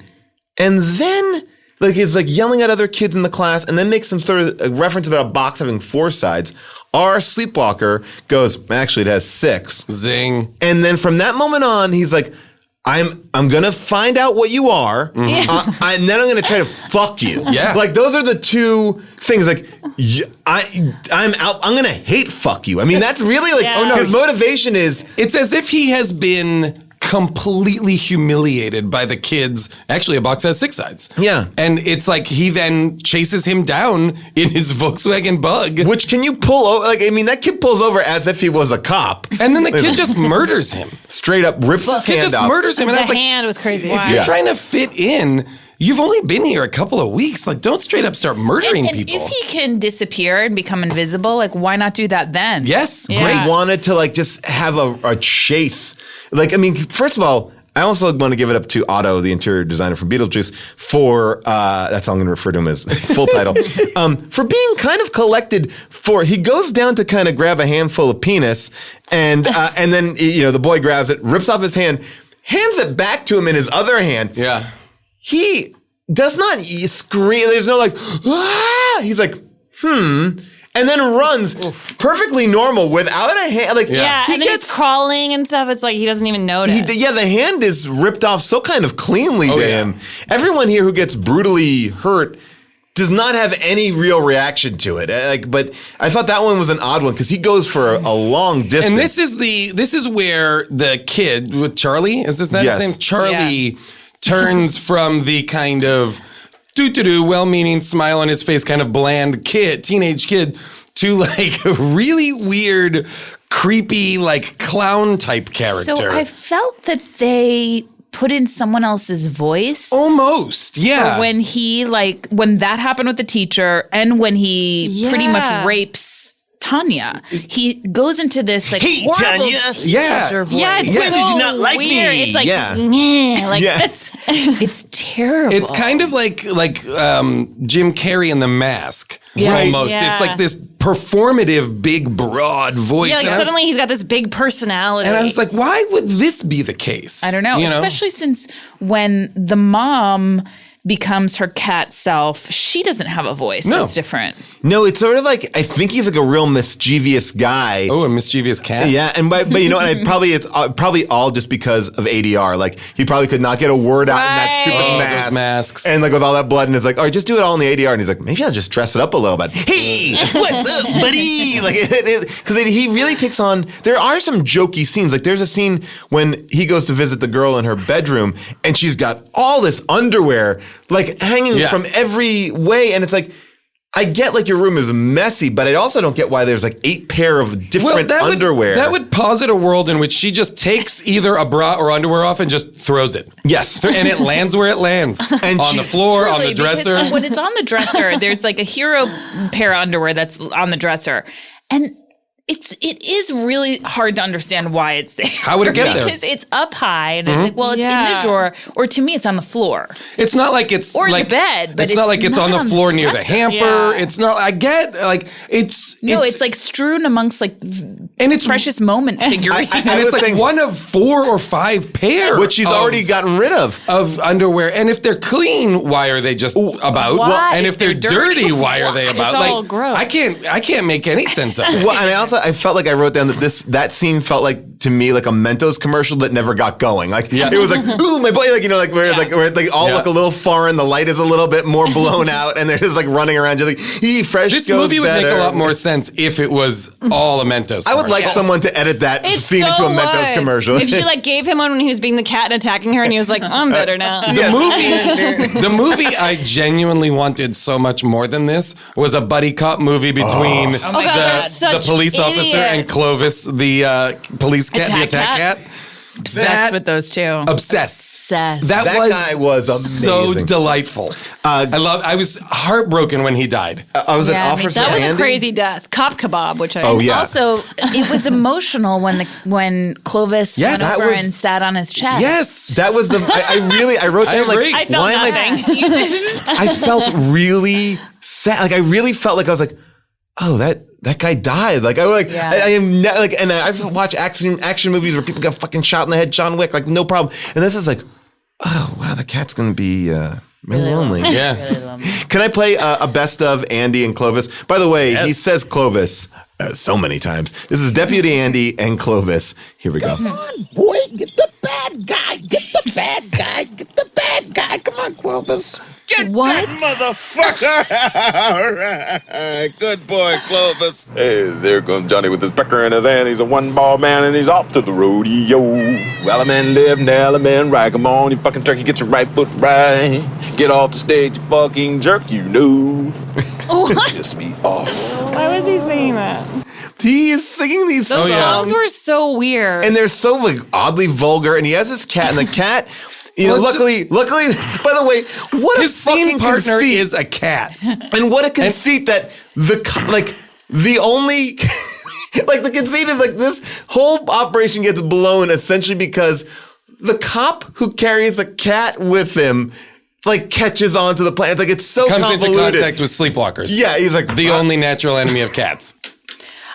and then like he's like yelling at other kids in the class, and then makes some sort of a reference about a box having 4 sides. Our Sleepwalker goes, actually, it has 6. Zing. And then from that moment on, he's like, I'm gonna find out what you are, and then I'm gonna try to fuck you. Yeah. Like those are the two things. Like I'm out. I'm gonna hate fuck you. I mean, that's really like Yeah. his motivation is. It's as if he has been completely humiliated by the kids. Actually, a box has 6 sides. Yeah. And it's like he then chases him down in his Volkswagen Bug. Which can you pull over? Like, I mean, that kid pulls over as if he was a cop. And then the kid just murders him. Straight up rips his Kid hand just off. murders him. And I The was like, hand was crazy. if you're trying to fit in, you've only been here a couple of weeks. Like, don't straight up start murdering And people. if he can disappear and become invisible, like why not do that then? Yes, Yeah. great. He wanted to like just have a chase. Like, I mean, first of all, I also want to give it up to Otto, the interior designer from Beetlejuice, for that's how I'm going to refer to him as full title, for being kind of collected. He goes down to kind of grab a handful of penis, and then the boy grabs it, rips off his hand, hands it back to him in his other hand. Yeah. He does not scream. There's no like, ah! He's like, and then runs perfectly normal without a hand. Like, Yeah, he and then he's crawling and stuff. It's like he doesn't even notice. the hand is ripped off so kind of cleanly to yeah. him. Everyone here who gets brutally hurt does not have any real reaction to it. But I thought that one was an odd one because he goes for a long distance. And this is where the kid with Charlie, is this that Yes. his name? Charlie turns from the kind of well-meaning smile on his face, kind of bland teenage kid, to like a really weird, creepy, like clown type character. So I felt that they put in someone else's voice. Almost, yeah. For when that happened with the teacher and when he pretty much rapes Tanya. He goes into this like Hey, horrible Tanya. teacher voice. Yeah, it's Yes, so you do not like weird. me. It's like, Yeah. like Yeah. It's terrible. It's kind of like Jim Carrey in The Mask, Yeah. almost. Yeah. It's like this performative, big, broad voice. Yeah, like And I was- suddenly he's got this big personality. and I was like, why would this be the case? I don't know, especially since when the mom becomes her cat self, she doesn't have a voice. No. That's different. No, it's sort of like, I think he's like a real mischievous guy. Oh, a mischievous cat? Yeah, and but you know, and it's probably all just because of ADR. Like he probably could not get a word out in that stupid Oh, mask. those masks. And like with all that blood, and it's like, all right, just do it all in the ADR. And he's like, maybe I'll just dress it up a little bit. Hey, what's up, buddy? Like, because he really takes on. There are some jokey scenes. Like there's a scene when he goes to visit the girl in her bedroom, and she's got all this underwear like hanging from every way, and it's like, I get like your room is messy, but I also don't get why there's like 8 pair of different underwear. That would posit a world in which she just takes either a bra or underwear off and just throws it. Yes. And it lands where it lands. And on the floor, on the Truly, because dresser. when it's on the dresser, there's like a hero pair of underwear that's on the dresser. And it is really hard to understand why it's there. How would it get there? Because it's up high and it's like, well, it's in the drawer, or to me, it's on the floor. It's not like it's Or like the bed, but it's not like it's on the floor near the dresser. hamper. Yeah. It's not. I get like it's It's like strewn amongst like and it's precious moment figurines. and I it's was like saying- one of 4 or 5 pair, which she's already gotten rid of. underwear. And if they're clean, why are they just about? Why? And if they're dirty, why are they about? all like gross. I can't make any sense of it. Well, and I felt like I wrote down that that scene felt like to me like a Mentos commercial that never got going. Like it was like, ooh, my boy, like you know, like where they all look a little foreign, the light is a little bit more blown out, and they're just like running around, just like, fresh. This goes movie would better. make a lot more sense if it was all a Mentos. I would like commercial. someone to edit that It scene into so a Mentos would. commercial. If she like gave him one when he was being the cat and attacking her, and he was like, "I'm better now." The movie I genuinely wanted so much more than this was a buddy cop movie between God, they're the such police officer and idiots. Clovis, the police cat, the attack cat. Obsessed with those two. Obsessed. Obsessed. That guy was so amazing. delightful. I was heartbroken when he died. I was an Yeah, officer. That was a Andy. crazy death. Cop kebab, which I Oh yeah. Also, it was emotional when Clovis Yes. went That over was- and sat on his chest. Yes. That was the. I wrote I down agree. like, I felt why am nothing. You didn't? I felt really sad. Like I really felt like I was like, oh, that guy died. Like I like Yeah. I am not, like, and I've watched action movies where people got fucking shot in the head. John Wick, like no problem. And this is like, oh wow, the cat's gonna be really lonely. Yeah. Really lonely. Can I play a best of Andy and Clovis? By the way, he Yes. says Clovis so many times. This is Deputy Andy and Clovis. Here we go. Boy, get the bad guy. Get the bad guy. Get the bad guy. Come on, Clovis. Get What? that motherfucker. All right. Good boy, Clovis. Hey, there comes Johnny with his pecker in his hand. He's a one-ball man, and he's off to the rodeo. Well, a man live, now a man right. Come on, you fucking turkey, get your right foot right. Get off the stage, you fucking jerk, you know. Piss me off. Why was he saying that? He is singing these Those songs. songs were so weird. And they're so like oddly vulgar. And he has this cat, and the cat, you know, Well, luckily, by the way, what His a fucking scene partner conceit. is a cat. And what a conceit that the only like the conceit is like this whole operation gets blown essentially because the cop who carries a cat with him like catches on to the plan. It's like it's so Comes into convoluted. contact with sleepwalkers. Yeah, he's like The only natural enemy of cats.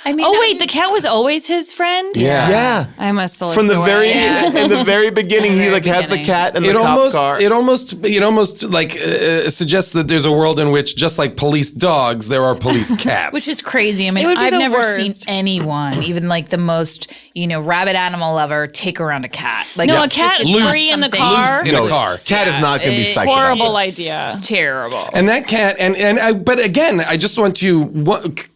I mean, oh wait, the cat was always his friend. yeah. I must have From the looked very away. in the very beginning, he like has the cat and the cop car. It almost like suggests that there's a world in which, just like police dogs, there are police cats. which is crazy. I mean, It would be I've the never worst. seen anyone, even like the most, rabid animal lover, take around a cat. Like No, a it's cat just Loose. free in the something- car. in a car. Cat is not going to be psyched. Horrible It's idea. terrible. And that cat, but again, I just want to.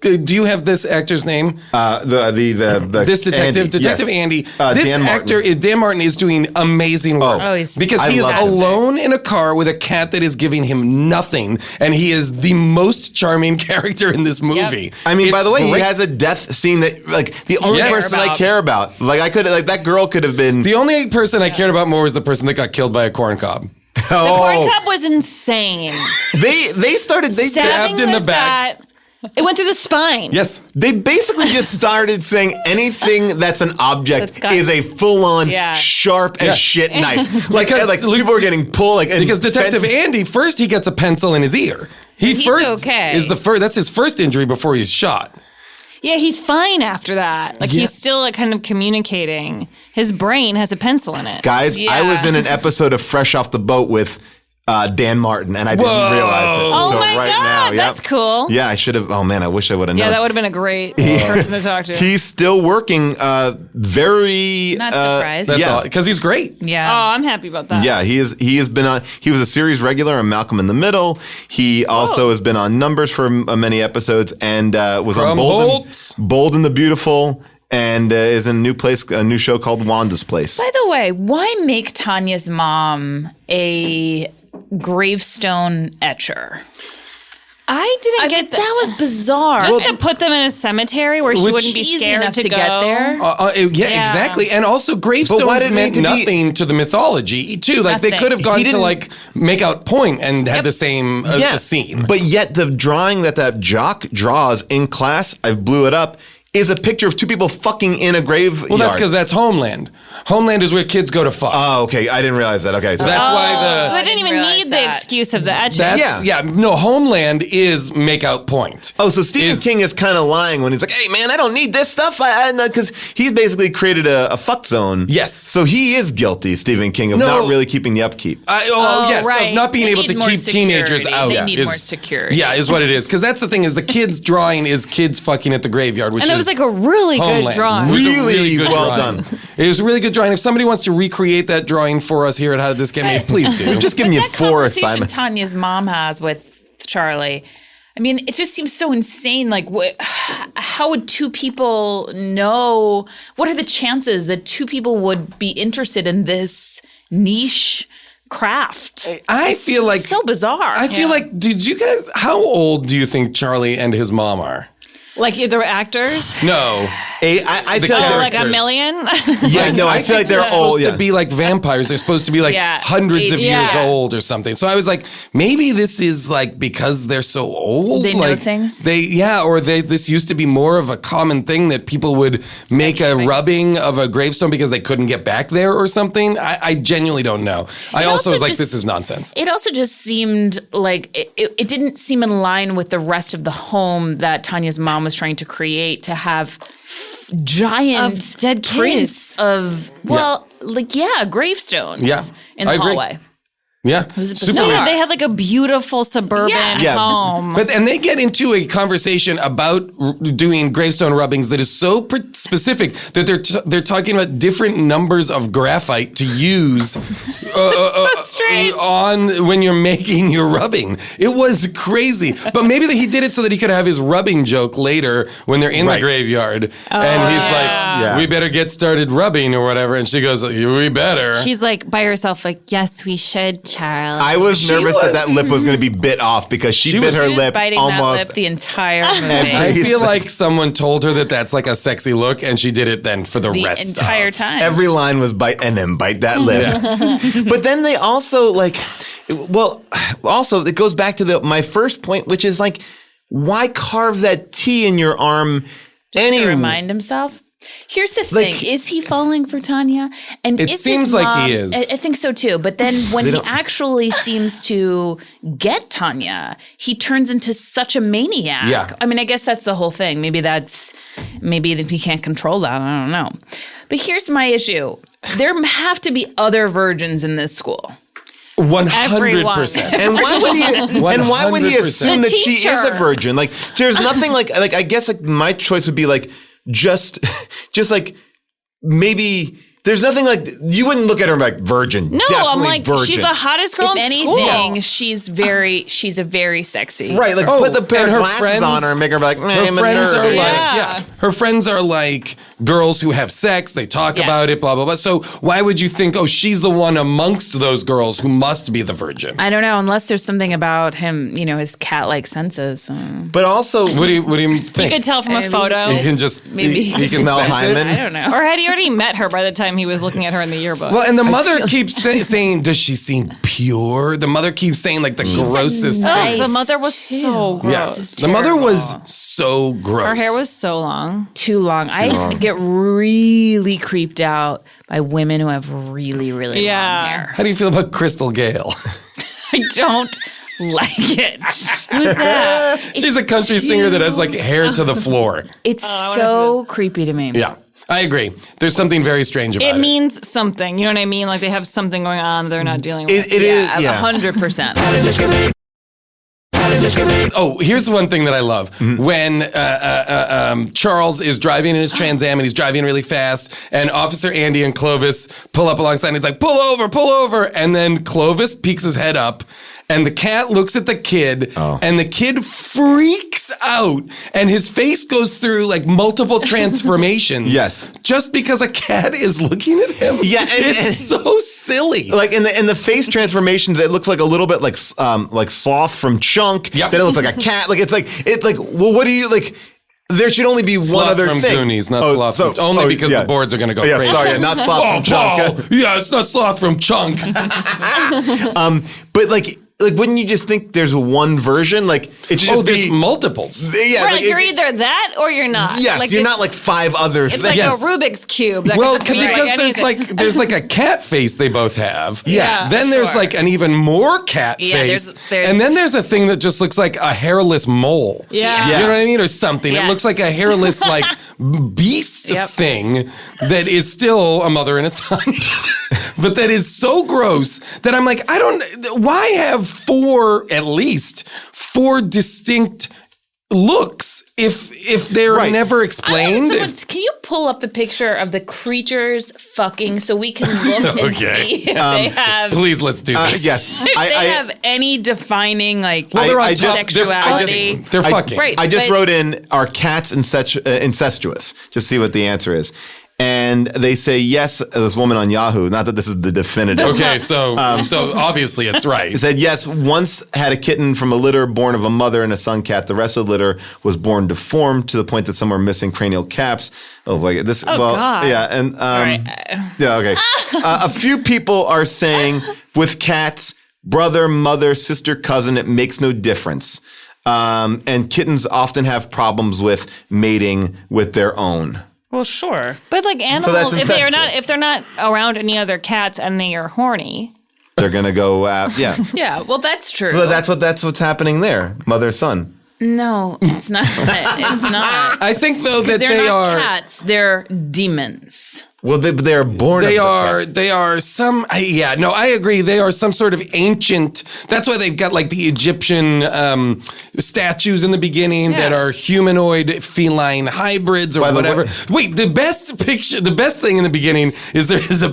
Do you have this actor's name? This detective, Andy, Detective yes. Andy. This Dan Martin. actor, Dan Martin, is doing amazing work Oh, he's because I he is love him. alone in a car with a cat that is giving him nothing, and he is the most charming character in this movie. I mean, by It's the way, great. he has a death scene that like the only Yes. person I care about. Like I could like that girl could have been. The only person I cared about more was the person that got killed by a corn cob. The corn cup was insane. They started. They Stabbed in the with back. that, It went through the spine. Yes. They basically just started saying anything that's an object is a full-on sharp as shit knife. Like people are getting pulled. Because Detective Andy, first he gets a pencil in his ear. He's that's his first injury before he's shot. Yeah, he's fine after that. Like he's still like kind of communicating. His brain has a pencil in it. Guys, I was in an episode of Fresh Off the Boat with Dan Martin, and I didn't realize it. Oh so my God, that's cool. Yeah, I should have. Oh man, I wish I would have known. Yeah, that would have been a great person to talk to. He's still working. Very not surprised. That's all because he's great. Yeah. Oh, I'm happy about that. Yeah, he is. He has been on. He was a series regular on Malcolm in the Middle. He also has been on Numbers for many episodes, and was on Bold and the Beautiful. And is in a new show called Wanda's Place. By the way, why make Tanya's mom a gravestone etcher? I didn't get that. That was bizarre. Just to put them in a cemetery where she wouldn't be scared to get there. Exactly. And also gravestones meant nothing to the mythology too. Like they could have gone to like make out point and had the same scene. But yet the drawing that jock draws in class, I blew it up, is a picture of two people fucking in a graveyard. Well, that's because that's Homeland. Homeland is where kids go to fuck. Oh, okay. I didn't realize that. Okay. So that's why So they didn't even need the excuse of the etching. No, Homeland is make out point. Oh, so Stephen King is kind of lying when he's like, hey, man, I don't need this stuff. Because he's basically created a fuck zone. Yes. So he is guilty, Stephen King, of not really keeping the upkeep. Of not being able to keep teenagers out. They need more security. Yeah, is what it is. Because that's the thing is the kids drawing is kids fucking at the graveyard, which and it was like a really good drawing. Really good well drawing. done. It was a really good drawing. If somebody wants to recreate that drawing for us here at How Did This Get Made, please do. We've just given you 4 assignments. Tanya's mom has with Charlie. I mean, it just seems so insane. Like, how would two people know? What are the chances that two people would be interested in this niche craft? I feel like so bizarre. I feel like, did you guys? How old do you think Charlie and his mom are? Like they're actors? No. I feel like a million? Yeah, no, I feel like they're supposed to be like vampires. They're supposed to be like hundreds of years old or something. So I was like, maybe this is like because they're so old. They know things? This used to be more of a common thing that people would make a rubbing of a gravestone because they couldn't get back there or something. I genuinely don't know. I also was like, this is nonsense. It also just seemed like it didn't seem in line with the rest of the home that Tanya's mom was trying to create, to have giant of dead prints of gravestones in the hallway. Yeah, super weird. They had like a beautiful suburban home. And they get into a conversation about doing gravestone rubbings that is so specific that they're talking about different numbers of graphite to use on when you're making your rubbing. It was crazy, but maybe he did it so that he could have his rubbing joke later when they're in the graveyard, and he's like, "We better get started rubbing" or whatever, and she goes, "We better." She's like by herself, like, "Yes, we should." Charles. I was nervous that lip was going to be bit off because she bit her lip biting almost that lip the entire movie. I feel like someone told her that that's like a sexy look, and she did it then for the rest entire time. Every line was bite and then bite that lip. But then they also also it goes back to my first point, which is like, why carve that T in your arm? Just to remind himself. Here's the thing. Is he falling for Tanya? And it seems like he is. I think so too. But then when he actually seems to get Tanya, he turns into such a maniac. Yeah. I mean, I guess that's the whole thing. Maybe if he can't control that, I don't know. But here's my issue. There have to be other virgins in this school. 100%. And why would he assume that she is a virgin? Like, there's nothing like I guess like my choice would be like, just like maybe there's nothing like you wouldn't look at her and be like virgin. No, definitely I'm like virgin. She's the hottest girl in school. If anything, she's a very sexy. Right, like put the pair of glasses on her and make her be like, her friends are like, her friends are like girls who have sex. They talk about it, blah blah blah. So why would you think, she's the one amongst those girls who must be the virgin? I don't know, unless there's something about him, his cat-like senses. But also, what do you think? You could tell from a photo. You can just maybe he can smell hymen. I don't know. Or had he already met her by the time time he was looking at her in the yearbook. Well, and the mother keeps saying, does she seem pure? The mother keeps saying like the grossest thing. The mother was so gross. The mother was so gross. Her hair was so long. Too long. I get really creeped out by women who have really, really long hair. How do you feel about Crystal Gale? I don't like it. Who's that? She's a country singer that has like hair to the floor. It's so creepy to me. Yeah, I agree. There's something very strange about it. It means something. You know what I mean? Like they have something going on they're not dealing with. It is, yeah. 100%. Oh, here's one thing that I love. When Charles is driving in his Trans Am and he's driving really fast, and Officer Andy and Clovis pull up alongside and he's like, pull over. And then Clovis peeks his head up and the cat looks at the kid and the kid freaks out and his face goes through like multiple transformations. Yes. Just because a cat is looking at him. Yeah. It's so silly. Like in the face transformations, it looks like a little bit like Sloth from Chunk. Yep. Then it looks like a cat. Like well, what do you like? There should only be one Sloth other from thing. Goonies, not Sloth from only because the boards are going to go crazy. Sorry, not Sloth from Chunk. Yeah, it's not Sloth from Chunk. But like wouldn't you just think there's one version? Like it should just there's be multiples. Yeah, Right, you're either that or you're not. Yes, like you're not like five other It's things. like Yes. a Rubik's Cube. That Well, could just be because there's like a cat face they both have. Yeah, Then there's sure. like an even more cat Yeah, face. there's- And then there's a thing that just looks like a hairless mole. Yeah. You know what I mean? Or something. It Yes. looks like a hairless like beast Yep. thing that is still a mother and a son. But that is so gross that I'm like, why have at least four distinct looks if they're never explained? Can you pull up the picture of the creatures fucking so we can look and see if they have Please, let's do this. Yes, if they have any defining like Well, I just- sexuality. They're fucking. Right. I just but- wrote in, are cats incestuous? Just see what the answer is. And they say yes, this woman on Yahoo, not that this is the definitive. Okay, so obviously it's right. It said, yes, once had a kitten from a litter born of a mother and a son cat. The rest of the litter was born deformed to the point that some were missing cranial caps. Oh, boy. God. Yeah. And, yeah, okay. A few people are saying with cats, brother, mother, sister, cousin, it makes no difference. And kittens often have problems with mating with their own. Well, sure. But like that's animals, incestuous. if they're not around any other cats and they are horny, They're going to go, yeah. Yeah, well, that's true. So that's what's happening there. Mother, son. No, it's not. It's not. I think though that They're they not are cats. They're demons. Well, they're born. They of the are. cat. They are some. I agree. They are some sort of ancient. That's why they've got like the Egyptian statues in the beginning that are humanoid feline hybrids or By the whatever. way- Wait, the best thing in the beginning is there is a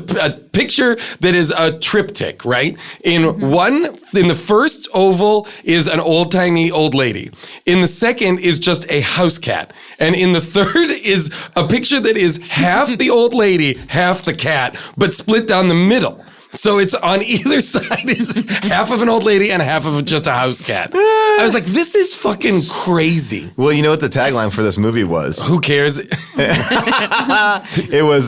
picture that is a triptych, right? In the first oval is an old-timey old lady. In the second is just a house cat. And in the third is a picture that is half the old lady, half the cat, but split down the middle. So it's on either side is half of an old lady and half of just a house cat. I was like, this is fucking crazy. Well, you know what the tagline for this movie was? Who cares? It was,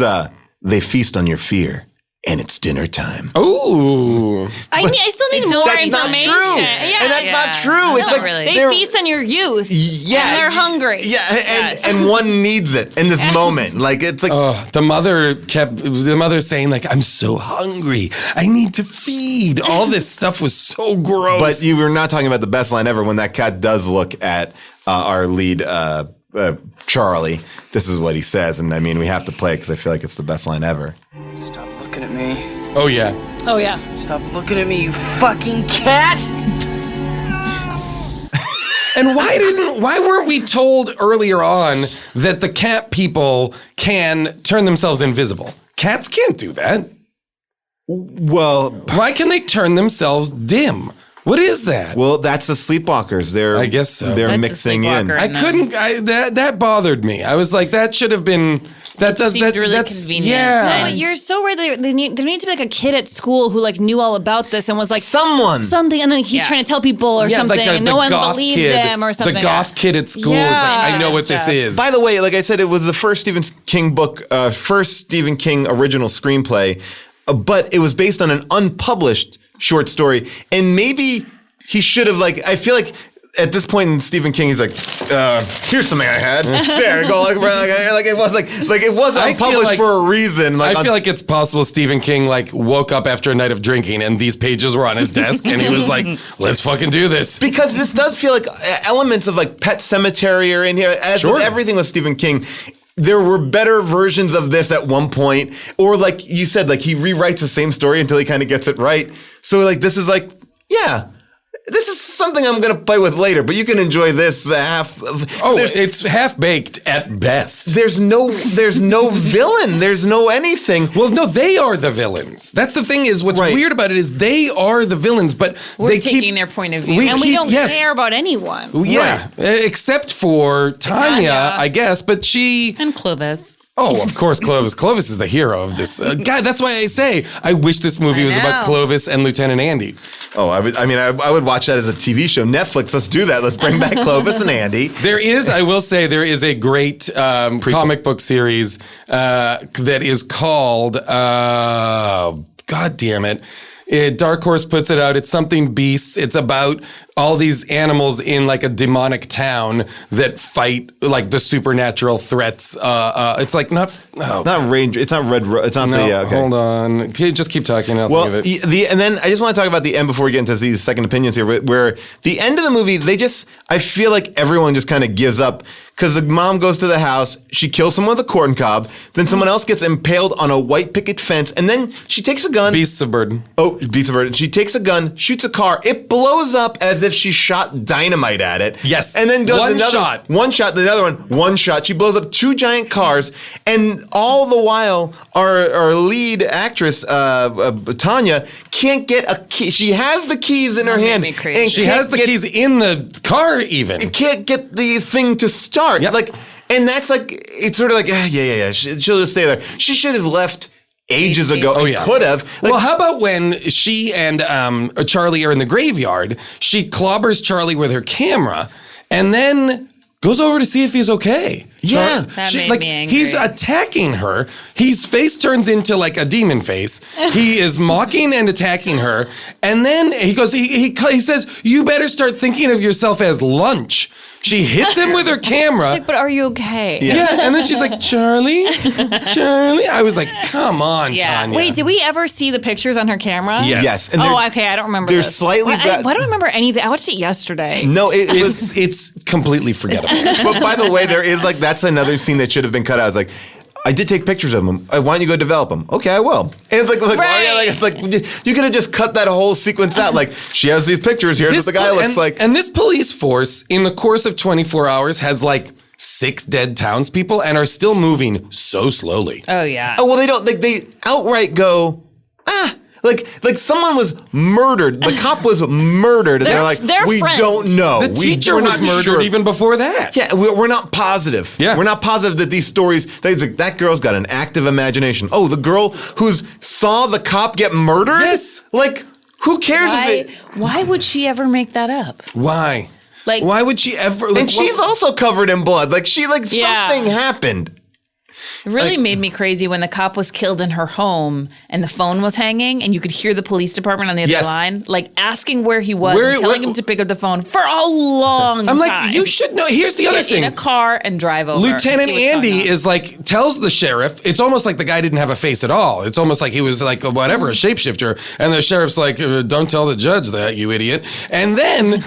they feast on your fear, and it's dinner time. Ooh. I still need more That's not information. true. Yeah, And that's not true. It's Not like really. they they're- feast on your youth. Yeah. and they're hungry. Yeah, Yes. and one needs it in this moment. Like, it's like, The mother saying like, I'm so hungry. I need to feed. All this stuff was so gross. but you were not talking about the best line ever when that cat does look at our lead, Charlie. This is what he says. And I mean, we have to play it because I feel like it's the best line ever. Stop looking at me. Oh yeah. Oh yeah. Stop looking at me, you fucking cat! And why weren't we told earlier on that the cat people can turn themselves invisible? Cats can't do that. Well, Why can they turn themselves dim? What is that? well, that's the Sleepwalkers. I guess so. They're That's the mixing in. Sleepwalker. I couldn't. That bothered me. I was like, that should have been seemed really convenient. Yeah. No, but you're so right. There need to be like a kid at school who like knew all about this and was like something, and then he's trying to tell people or something, and no one believes him or something. The goth kid at school is like, I know what this is. By the way, like I said, it was the first Stephen King book, first Stephen King original screenplay, but it was based on an unpublished short story, and maybe he should have I feel like. At this point in Stephen King, he's like, "Here's something I had. There, go like it was like it wasn't unpublished for a reason." I feel like it's possible Stephen King woke up after a night of drinking and these pages were on his desk and he was like, "Let's fucking do this." Because this does feel like elements of Pet Sematary are in here. As with everything with Stephen King, there were better versions of this at one point, or like you said, he rewrites the same story until he kind of gets it right. So this is this is something I'm going to play with later, but you can enjoy this half. It's half baked at best. There's no villain. There's no anything. Well, no, they are the villains. That's the thing is what's weird about it is they are the villains, but we're taking their point of view. We don't care about anyone. Yeah, except for Tanya, I guess, but she... And Clovis. Oh, of course, Clovis. Clovis is the hero of this. God, that's why I say I wish this movie was about Clovis and Lieutenant Andy. Oh, I would watch that as a TV show. Netflix, let's do that. Let's bring back Clovis and Andy. I will say, there is a great comic book series that is called, God damn it. Dark Horse puts it out. It's something beasts. It's about all these animals in a demonic town that fight the supernatural threats. It's not Ranger. It's not Red. It's not okay. Hold on. Just keep talking. I'll think of it. And then I just want to talk about the end before we get into these second opinions here. Where the end of the movie, I feel like everyone just kind of gives up. Because the mom goes to the house, she kills someone with a corn cob, then someone else gets impaled on a white picket fence, and then she takes a gun. Beasts of Burden. Oh, Beasts of Burden. She takes a gun, shoots a car. It blows up as if she shot dynamite at it. Yes. And then does one another shot. One shot, the other one shot. She blows up 2 giant cars, and all the while, our lead actress, Tanya, can't get a key. She has the keys in her hand. And she has the keys in the car even. Can't get the thing to start. Yep. And that's it's sort of yeah. She'll just stay there. She should have left ages ago. Oh, yeah. Could have. Well, how about when she and Charlie are in the graveyard, she clobbers Charlie with her camera and then goes over to see if he's okay. Yeah. That made me angry. He's attacking her. His face turns into a demon face. He is mocking and attacking her. And then he goes, he says, "You better start thinking of yourself as lunch." She hits him with her camera. She's like, "But are you okay?" Yeah. And then she's like, "Charlie? Charlie?" I was like, come on, Tanya. Wait, did we ever see the pictures on her camera? Yes. And okay. I don't remember they're this. slightly... Why don't I remember anything? I watched it yesterday. No, it's completely forgettable. But by the way, there is that's another scene that should have been cut out. It's I did take pictures of them. Why don't you go develop them? Okay, I will. And it's you could have just cut that whole sequence out. She has these pictures. Here's what the guy looks like. And this police force, in the course of 24 hours, has 6 dead townspeople and are still moving so slowly. Oh yeah. Oh well, they don't. They outright go. Like someone was murdered. The cop was murdered, and they're we friends. don't know. The teacher was murdered even before that. Yeah, we're not positive. Yeah. We're not positive that these stories, that girl's got an active imagination. Oh, the girl who saw the cop get murdered? Yes. Who cares if it... Why would she ever make that up? Why? Why would she ever... and she's also covered in blood. Something happened. It really made me crazy when the cop was killed in her home and the phone was hanging and you could hear the police department on the other line, asking where he was and telling him to pick up the phone for a long time. I'm you should know. Here's the other thing. Get in a car and drive over. Lieutenant Andy is tells the sheriff, it's almost like the guy didn't have a face at all. It's almost like he was a shapeshifter. And the sheriff's like, "Don't tell the judge that, you idiot." And then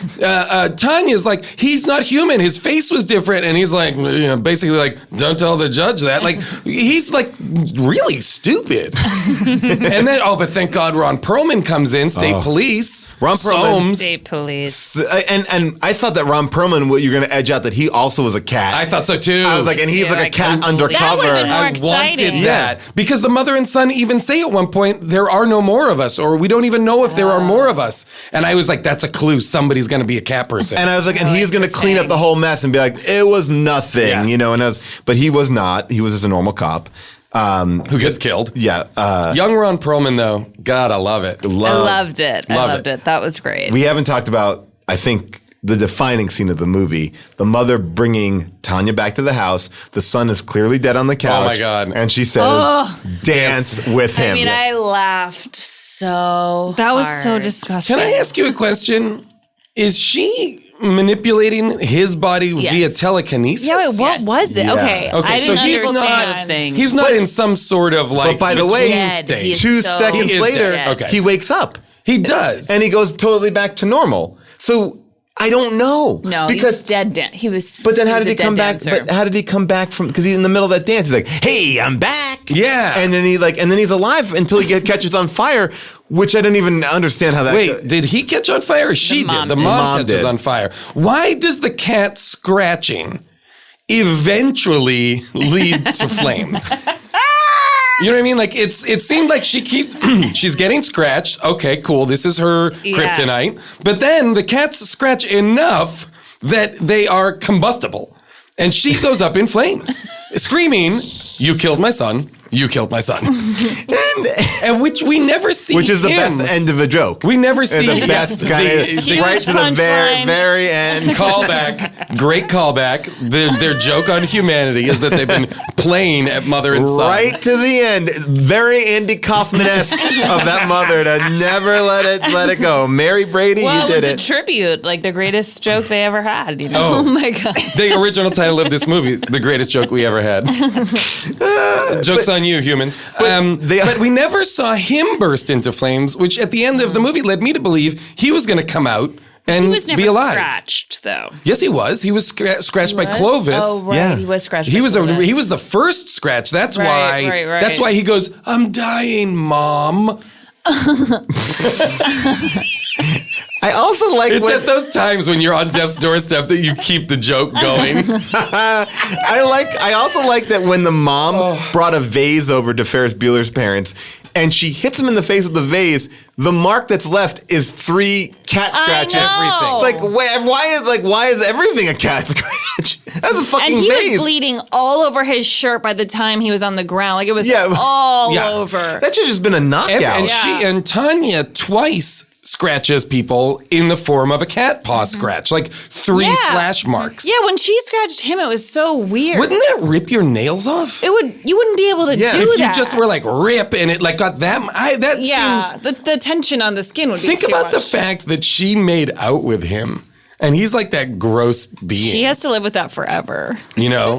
Tanya's like, "He's not human. His face was different." And he's basically "Don't tell the judge that." He's really stupid. And then, but thank God Ron Perlman comes in, state police. Ron Perlman. State police. And I thought that Ron Perlman, you're going to edge out that he also was a cat. I thought so too. I was and he's a cat undercover. That would have been more I exciting. wanted that. Because the mother and son even say at one point, there are no more of us, or we don't even know if there are more of us. And I was that's a clue. Somebody's going to be a cat person. And I was and he's going to clean up the whole mess and be it was nothing, and but he was not. He was was just a normal cop. Who gets killed. Yeah. Young Ron Perlman, though. God, I love it. I loved it. I Love loved it. That was great. We haven't talked about, I think, the defining scene of the movie. The mother bringing Tanya back to the house. The son is clearly dead on the couch. Oh, my God. And she says, dance with him. I mean, I laughed so That was hard. so disgusting. Can I ask you a question? Is she manipulating his body via telekinesis? Yeah, wait, what was it? Yeah. Okay. Okay, I so didn't he's understand. not. things. He's not in some sort of like. But by the way, dead. state. He is 2 so seconds He is later, dead. Okay. he wakes up. He does. And he goes totally back to normal. So I don't know. No, because he was dead. He was. But then how he was did he a dead come back? dancer. But how did he come back from? Because he's in the middle of that dance. He's like, "Hey, I'm back." Yeah. And then and then he's alive until he catches on fire, which I didn't even understand how that. Wait, did he catch on fire or she mom did? The did. mom Mom catches did. on fire. Why does the cat scratching eventually lead to flames? You know what I mean? Like it seemed like she's getting scratched. Okay, cool. This is her kryptonite. But then the cats scratch enough that they are combustible. And she goes up in flames, screaming, "You killed my son. You killed my son." and which we never see which is the him. best end of a joke. We never see the best kind of Huge right to the punchline. very end. callback. Great callback. Their joke on humanity is that they've been playing at mother and son. Right to the end, very Andy Kaufman-esque of that mother to never let it go. Mary Brady, Well, you it did was it. a tribute, like the greatest joke they ever had. You know? Oh my God. The original title of this movie, the greatest joke we ever had. Joke's on you, humans. But we never saw him burst into flames, which at the end of the movie led me to believe he was going to come out and He was never be alive. scratched, though. Yes, he was. He was scratched by What? Clovis. Oh, right. Yeah. He was scratched. He by was Clovis. he was the first scratch. That's Right, why. right. That's why he goes, "I'm dying, Mom." I also like It's when at those times when you're on death's doorstep that you keep the joke going. I also like that when the mom brought a vase over to Ferris Bueller's parents and she hits him in the face with the vase, the mark that's left is 3 cat scratches. know. Everything. Why is everything a cat scratch? That's a fucking And he vase. was bleeding all over his shirt by the time he was on the ground. Like it was all Yeah. over. That should have just been a knockout. And she and Tanya twice scratches people in the form of a cat paw scratch, like 3 slash marks. Yeah, when she scratched him, it was so weird. Wouldn't that rip your nails off? You wouldn't be able to do if that. you just were like rip and it like got that seems. the tension on the skin would be Think too about much. the fact that she made out with him. And he's like that gross being. She has to live with that forever. You know?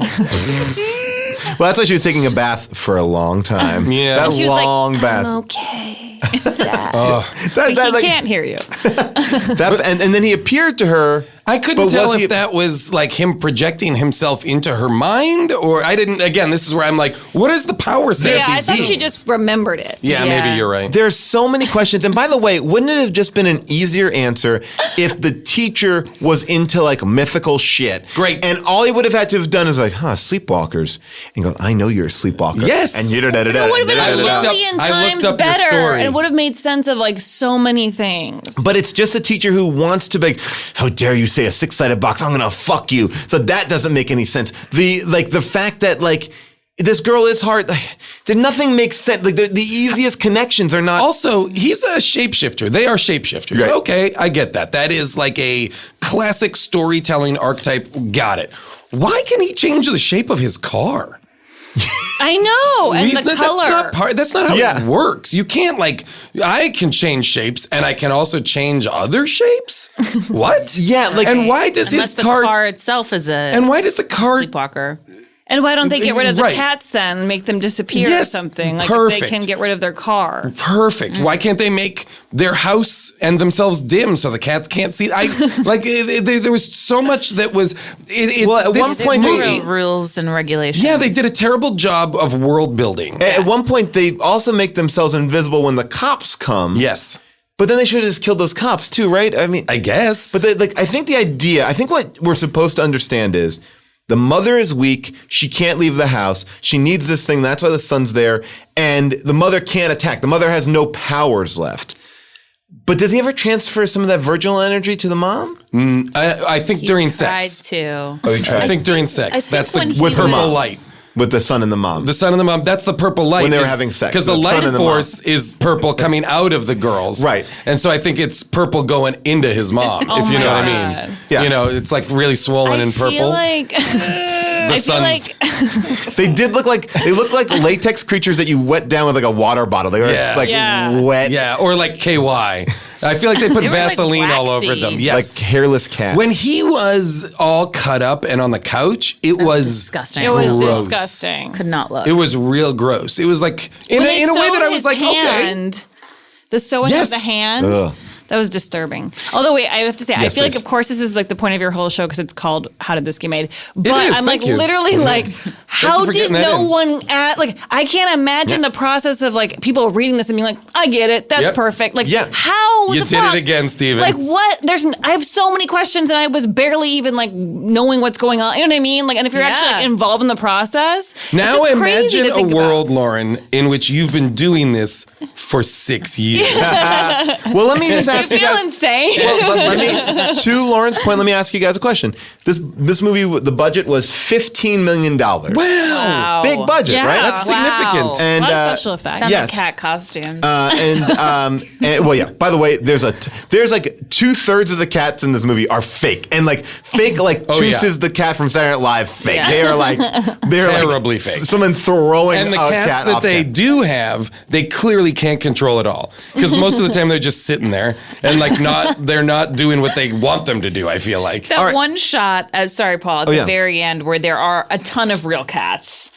Well, that's why she was taking a bath for a long time. Yeah. That She was long like, bath. I'm okay. Dad. That- But he like, can't hear you. and then he appeared to her. I couldn't But tell was if he- that was like him projecting himself into her mind or I didn't. Again, this is where I'm like, what is the power set? Yeah, of I these thought she beings? just remembered it. Yeah, maybe you're right. There's so many questions. And by the way, wouldn't it have just been an easier answer if the teacher was into like mythical shit? Great. And all he would have had to have done is like, sleepwalkers. And go, I know you're a sleepwalker. Yes. And you da da da It da. would have been I a looked up- million I times looked up your better. story. And it would have made sense of like so many things. But it's just a teacher who wants to be like, how dare you say a 6-sided box? I'm going to fuck you. So that doesn't make any sense. The fact that like this girl is hard, nothing makes sense. Like the easiest connections are not. Also, he's a shapeshifter. They are shapeshifters. Right. Okay, I get that. That is like a classic storytelling archetype. Got it. Why can he change the shape of his car? I know. And the color. That's not how it works. You can't I can change shapes and I can also change other shapes? What? And why does Unless his the car... car itself is a And why does the car... sleepwalker? And why don't they get rid of the Right. cats then and make them disappear or Yes, something? Like if perfect. they can get rid of their car. Perfect. Why can't they make their house and themselves dim so the cats can't see? There was so much that was. Well, at this one point movie- they- Rules and regulations. Yeah, they did a terrible job of world building. At one point, they also make themselves invisible when the cops come. Yes. But then they should have just killed those cops too, right? I mean, I guess. But I think what we're supposed to understand is the mother is weak. She can't leave the house. She needs this thing. That's why the son's there. And the mother can't attack. The mother has no powers left. But does he ever transfer some of that virginal energy to the mom? I think during Tried sex. to. Oh, he tried. I think during sex. I think That's when the he with purple was- light. With the son and the mom. The son and the mom, that's the purple light. When they were having sex. Because the The son life and the force is purple coming out of the girls. Right. And so I think it's purple going into his mom, Oh if you my know what I God. mean. Yeah. You know, it's like really swollen I and purple. feel like the I feel sun's like They look like latex creatures that you wet down with like a water bottle. They were Yeah. like Yeah. wet, yeah, or like KY. I feel like they put They were, like, Vaseline all over waxy. them. like Yes. hairless cats. When he was all cut up and on the couch, it was disgusting. it was Gross. disgusting. Could not look. It was real gross. It was like in When a they way that sewed I was his like, okay. hand, the sewing Yes. of the hand. Ugh. That was disturbing. Although, wait, I have to say, I Yes, feel like, please. of course, this is like the point of your whole show because it's called "How Did This Get Made?" But is, I'm like thank you. literally like, how for did getting that no in. one add? Like, I can't imagine the process of like people reading this and being like, "I get it, that's Yep. perfect." Like, Yeah. how You the did fuck? it again, Steven. Like, what? I have so many questions, and I was barely even like knowing what's going on. You know what I mean? Like, and if you're actually like Yeah. involved in the process, it's Now just crazy imagine to a think world, about. Lauren, in which you've been doing this for 6 years. well, let me just ask You you feel guys. insane. Well, let me, to Lauren's point, let me ask you guys a question. This movie, the budget was $15 million. Wow. Big budget, Yeah. right? That's significant. Wow. And a lot of special effects. Sounds yes. like cat costumes. and well, yeah. By the way, there's like 2/3 of the cats in this movie are fake, and like fake, like Oh, Toots yeah. is the cat from Saturday Night Live. Fake. Yeah. They are like Terribly fake. Someone throwing And the a cats cat that off they cat. do have, they clearly can't control at all. Because most of the time they're just sitting there and like they're not doing what they want them to do, I feel like. that right. one shot, sorry, Paul, at the yeah. very end where there are a ton of real cats,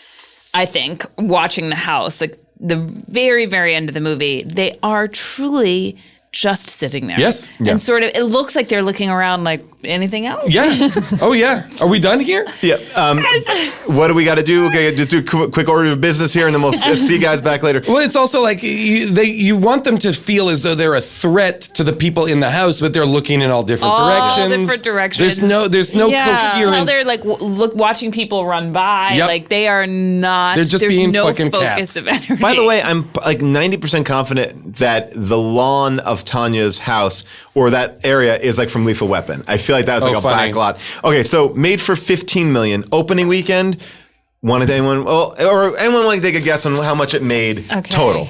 I think, watching the house, like the very, very end of the movie, they are truly just sitting there. Yes. Yeah. And sort of, it looks like they're looking around like anything else. Yeah. Oh, yeah. Are we done here? Yeah. What do we got to do? Okay, just do a quick order of business here, and then we'll see you guys back later. Well, it's also like you want them to feel as though they're a threat to the people in the house, but they're looking in all different directions. different directions. There's no Yeah. Well, coherent. they're like watching people run by. Yep. Like they are not. They're just there's being no fucking focus cats. of energy. By the way, I'm like 90% confident that the lawn of Tanya's house or that area is like from Lethal Weapon. I feel like that was like a funny. back lot. Okay, so made for $15 million opening weekend. Wanted anyone? Or anyone want to take a guess on how much it made total?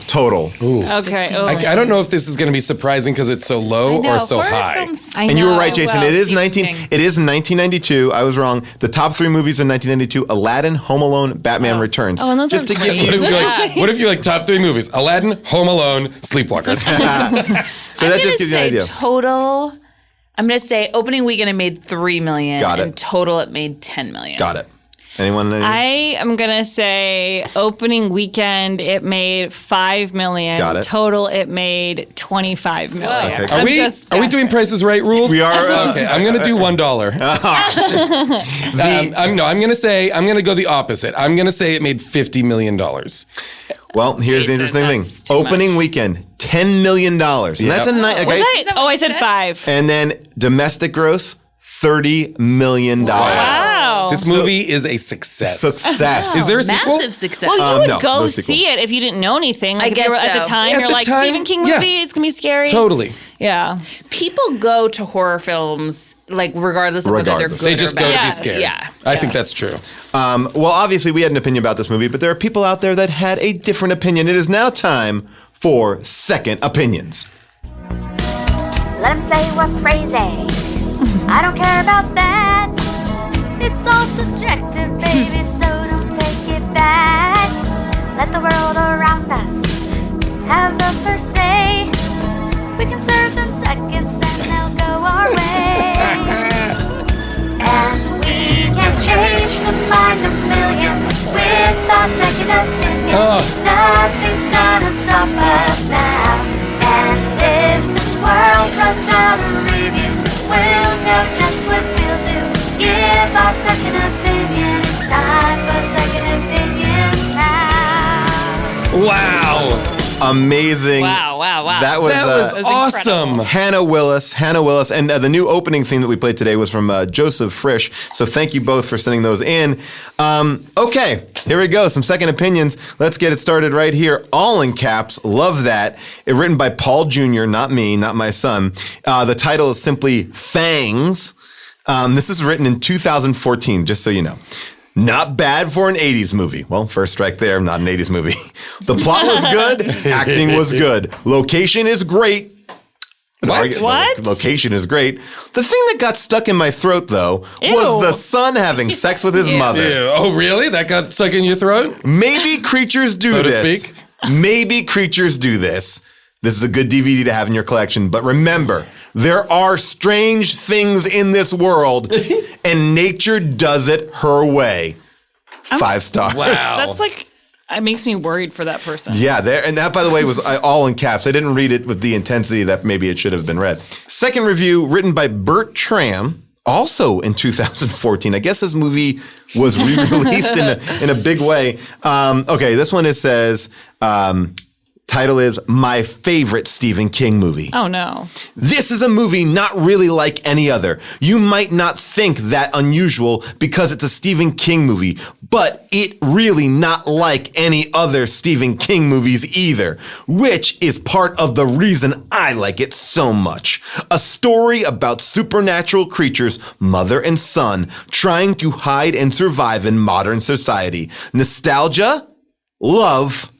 Okay. Oh. I don't know if this is going to be surprising because it's so low or so high. And you were right, Jason. Well, it is Stephen 19. King. It is 1992. I was wrong. The top 3 movies in 1992: Aladdin, Home Alone, Batman Returns. Oh, and those Just are to give What you. what if you like top 3 movies? Aladdin, Home Alone, Sleepwalkers. So I'm that gonna just gives you an say idea. total. I'm gonna say opening weekend it made $3 million. Got it. And total it made $10 million. Got it. Anyone? I am gonna say opening weekend it made $5 million. Got it. Total it made $25 million. Okay. Are we doing Prices Right rules? We are. Okay, I'm gonna do $1. I'm gonna go the opposite. I'm gonna say it made $50 million. Well, here's the Jason, interesting thing. that's too Opening weekend, $10 million. And that's a nice. Okay. I said 5. And then domestic gross, $30 million. Wow. This movie is a success. Success. Is there a sequel? Massive success. Well, you would no, go no sequel. see it if you didn't know anything. Like I if you guess were at the so. time, At you're the like, time, Stephen King yeah. movie, it's gonna be scary. Totally. Yeah. People go to horror films like regardless of whether they're Regardless. good They just or go bad. to be scared. Yeah. I think that's true. Well, obviously, we had an opinion about this movie, but there are people out there that had a different opinion. It is now time for Second Opinions. Let them say we're crazy. I don't care about that. It's all subjective, baby, so don't take it back. Let the world around us have the first say. We can serve them seconds, then they'll go our way. And we can change the mind of millions with our second opinion. Nothing's gonna stop us now. And if this world runs out of reviews, we'll know just what we'll do. Give our second opinion. It's time for second opinion now. Wow. Amazing. Wow. That was, That was awesome. Hannah Willis, and the new opening theme that we played today was from Joseph Frisch. So thank you both for sending those in. Okay, here we go. Some second opinions. Let's get it started right here. All in caps. Love that. Written by Paul Jr., not me, not my son. The title is simply Fangs. This is written in 2014, just so you know. Not bad for an 80s movie. Well, first strike there, not an 80s movie. The plot was good. Acting was good. Location is great. What? Location is great. The thing that got stuck in my throat, though, was the son having sex with his mother. Ew. Oh, really? That got stuck in your throat? Maybe creatures do So to this. speak? Maybe creatures do this. This is a good DVD to have in your collection. But remember, there are strange things in this world, and nature does it her way. 5 stars. Wow. That's like, it makes me worried for that person. Yeah, and that, by the way, was all in caps. I didn't read it with the intensity that maybe it should have been read. Second review, written by Bert Tram, also in 2014. I guess this movie was re-released in a big way. Okay, this one, it says, title is My Favorite Stephen King Movie. Oh, no. This is a movie not really like any other. You might not think that unusual because it's a Stephen King movie, but it really not like any other Stephen King movies either, which is part of the reason I like it so much. A story about supernatural creatures, mother and son, trying to hide and survive in modern society. Nostalgia, love,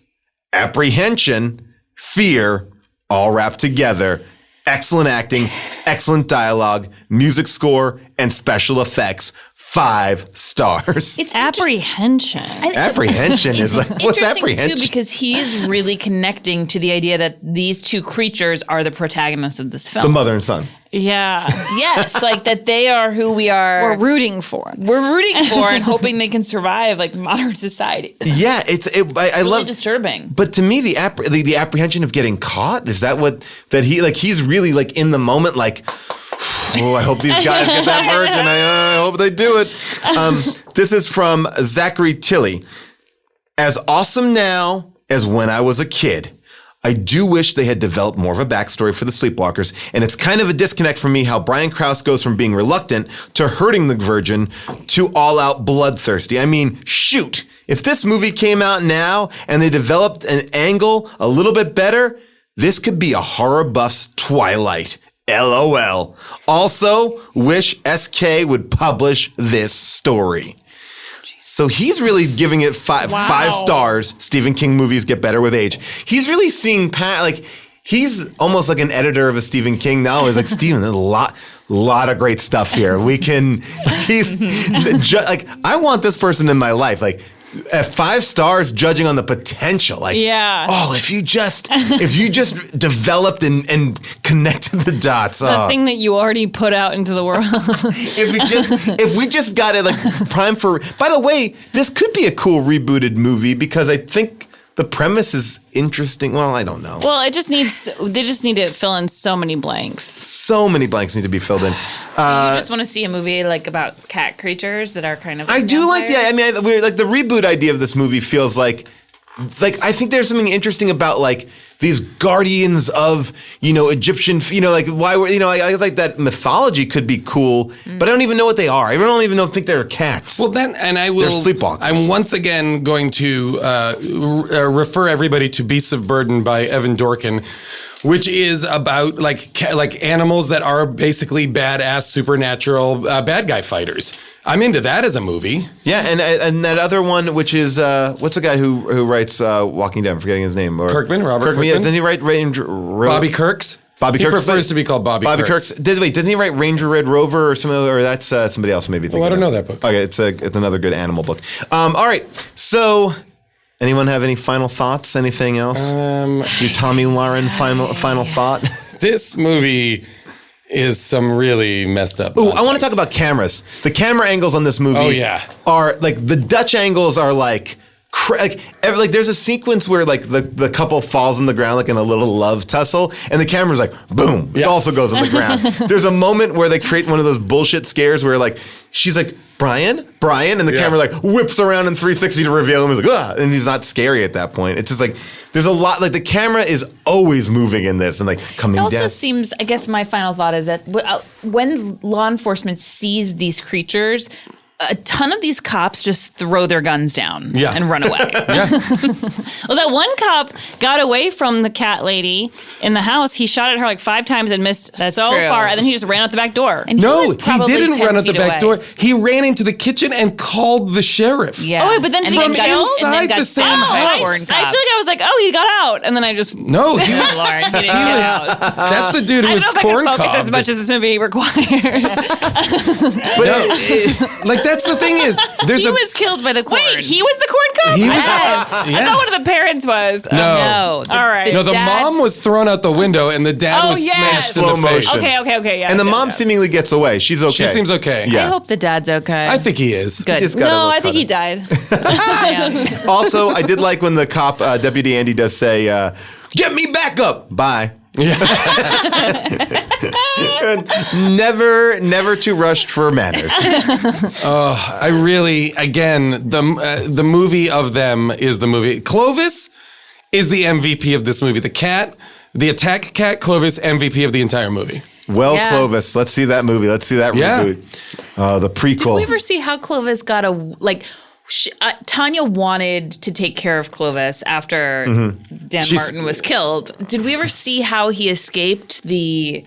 apprehension, fear, all wrapped together. Excellent acting, excellent dialogue, music score, and special effects. 5 stars. It's Apprehension. Apprehension is like, what's interesting apprehension? too, because he is really connecting to the idea that these two creatures are the protagonists of this film. The mother and son. Yeah. Yes, like that they are who we are. We're rooting for. We're rooting for and hoping they can survive like modern society. Yeah, I Really love. disturbing. But to me, the apprehension of getting caught, is that what that he's really like in the moment, like, oh, I hope these guys get that virgin. I hope they do it. This is from Zachary Tilley. As awesome now as when I was a kid. I do wish they had developed more of a backstory for the Sleepwalkers, and it's kind of a disconnect for me how Brian Krause goes from being reluctant to hurting the virgin to all-out bloodthirsty. I mean, shoot, if this movie came out now and they developed an angle a little bit better, this could be a horror buff's Twilight. LOL. Also, wish SK would publish this story. So he's really giving it 5 stars. Stephen King movies get better with age. He's really seeing he's almost like an editor of a Stephen King now. He's like, Stephen, there's a lot of great stuff here. I want this person in my life. Like, at 5 stars, judging on the potential. Like, yeah. Oh, if you just developed and connected the dots. The thing that you already put out into the world. if we just got it like prime for. By the way, this could be a cool rebooted movie because I think the premise is interesting. Well, I don't know. Well, they just need to fill in so many blanks. So many blanks need to be filled in. You just want to see a movie like about cat creatures that are kind of. I do like the. I mean, we're like the reboot idea of this movie feels like I think there's something interesting about like these guardians of Egyptian. Like why were I like that mythology could be cool, but I don't even know what they are. I don't even think they're cats. Well, then, and I will. They're sleepwalkers. I'm once again going to refer everybody to Beasts of Burden by Evan Dorkin, which is about like animals that are basically badass supernatural bad guy fighters. I'm into that as a movie. Yeah, and that other one, which is what's the guy who writes Walking Dead? I'm forgetting his name. Robert Kirkman. Yeah, didn't he write Ranger? Bobby Kirks. Bobby Kirks. He prefers to be called Bobby Kirks. Doesn't he write Ranger Red Rover or something? Or that's somebody else maybe. I don't know that book. Okay, it's another good animal book. All right, so. Anyone have any final thoughts? Anything else? Your Tommy Lauren final thought? This movie is some really messed up. Ooh, I want to talk about cameras. The camera angles on this movie are like the Dutch angles are like there's a sequence where like the couple falls on the ground like in a little love tussle and the camera's like boom, it also goes on the ground. There's a moment where they create one of those bullshit scares where like she's like Brian, and the camera like whips around in 360 to reveal him. He's like, ugh, and he's not scary at that point. It's just like there's a lot, like the camera is always moving in this and like coming down. It also seems, I guess my final thought is that when law enforcement sees these creatures, a ton of these cops just throw their guns down and run away. Well, that one cop got away from the cat lady in the house. He shot at her like 5 times and missed true. far, and then he just ran out the back door. And No, was he probably didn't 10 run out the feet back away. door. He ran into the kitchen and called the sheriff. Yeah. Oh, wait, but then and from got, inside and then the got same stabbed by a house. corn I feel like cop. I was like, oh, he got out, and then I just. No, he was. Lauren, he didn't get out. That's the dude who I was don't know if I corn can focus cobbed. as much as this movie required. Like that's the thing is, there's He a was killed by the corn. Wait, he was the corn cop? He was- I yeah. thought one of the parents was. No. No. All right. no, the dad- mom was thrown out the window and the dad Oh, was yes. smashed in Slow the face. motion. Okay, yeah. And the mom seemingly gets away. She's okay. She seems okay. Yeah. I hope the dad's okay. I think he is. Good. Just got a No, little I think cut he in. died. Yeah. Also, I did like when the cop, Deputy Andy, does say, "Get me back up." Bye. And never too rushed for manners. I really, again, the movie of them is the movie. Clovis is the MVP of this movie. The cat, the attack cat, Clovis, MVP of the entire movie. Well, Yeah. Clovis, let's see that movie. Let's see that Yeah. reboot. Oh, the prequel. Did we ever see how Clovis got Tanya wanted to take care of Clovis after Dan Martin was killed. Did we ever see how he escaped the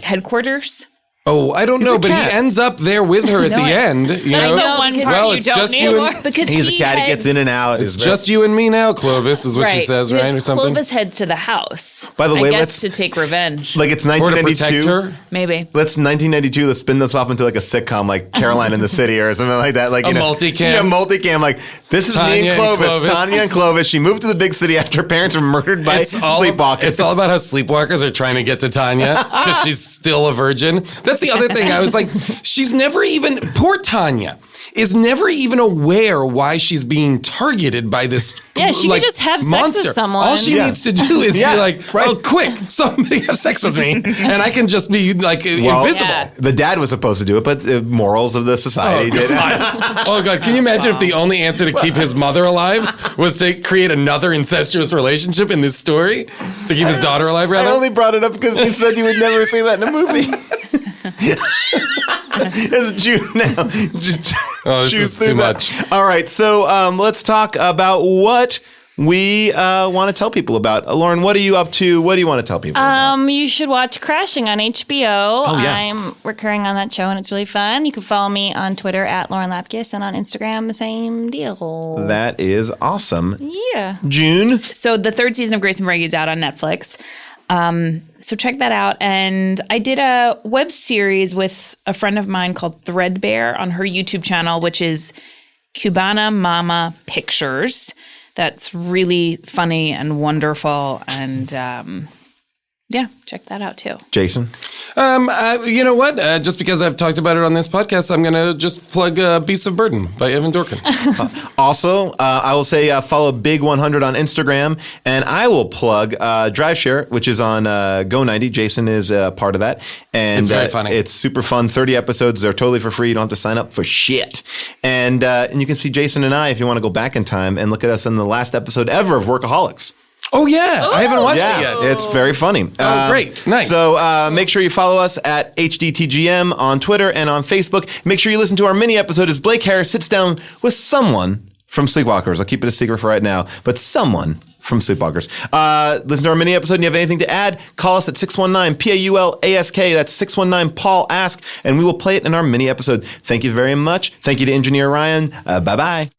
headquarters? Oh, I don't know, a but cat. he ends up there with her at the end. You That's know? the one because- part Well, you it's don't just need you and- more. Because He's a cat. He gets in and out. It's just you and me now, Clovis, is what she says, right? Or something. Clovis heads to the house. By the way, I guess let's- to take revenge. Like it's Or to protect 1992. her. Maybe. Let's 1992. Let's spin this off into like a sitcom, like Caroline in the City or something like that. Like A you know, multicam. Yeah, multicam. Like this is me Tanya and and Clovis. Clovis. Tanya and Clovis. She moved to the big city after her parents were murdered by sleepwalkers. It's all about how sleepwalkers are trying to get to Tanya because she's still a virgin. That's the other thing. I was like, she's never even, poor Tanya is never even aware why she's being targeted by this Yeah, she could just have sex with monster. someone. All she Yeah. needs to do is Yeah, be like, right. oh, quick, somebody have sex with me. And I can just be like invisible. Yeah. The dad was supposed to do it, but the morals of the society did. Oh God! Can you imagine if the only answer to keep his mother alive was to create another incestuous relationship in this story to keep his daughter alive? I Rather, only brought it up because you said you would never say that in a movie. It's June now. Oh, this Shoot is through too that. much. All right, so let's talk about what we want to tell people about. Lauren, what are you up to? What do you want to tell people about? You should watch Crashing on HBO. Oh, yeah. I'm recurring on that show, and it's really fun. You can follow me on Twitter at Lauren Lapkus, and on Instagram, the same deal. That is awesome. Yeah. June? So the third season of Grace and Frankie is out on Netflix. So check that out. And I did a web series with a friend of mine called Threadbare on her YouTube channel, which is Cubana Mama Pictures. That's really funny and wonderful. And yeah, check that out too. Jason? you know what? Just because I've talked about it on this podcast, I'm going to just plug Beasts of Burden by Evan Dorkin. Also, I will say follow Big 100 on Instagram, and I will plug Drive Share, which is on Go90. Jason is part of that. And It's very funny. It's super fun. 30 episodes. They're totally for free. You don't have to sign up for shit. And you can see Jason and I, if you want to go back in time and look at us in the last episode ever of Workaholics. Oh, yeah. I haven't watched it yet. It's very funny. Oh, great. Nice. So make sure you follow us at HDTGM on Twitter and on Facebook. Make sure you listen to our mini episode as Blake Harris sits down with someone from Sleepwalkers. I'll keep it a secret for right now, but someone from Sleepwalkers. Listen to our mini episode and you have anything to add, call us at 619-PAULASK. That's 619-PAUL-ASK, and we will play it in our mini episode. Thank you very much. Thank you to engineer Ryan. Bye-bye.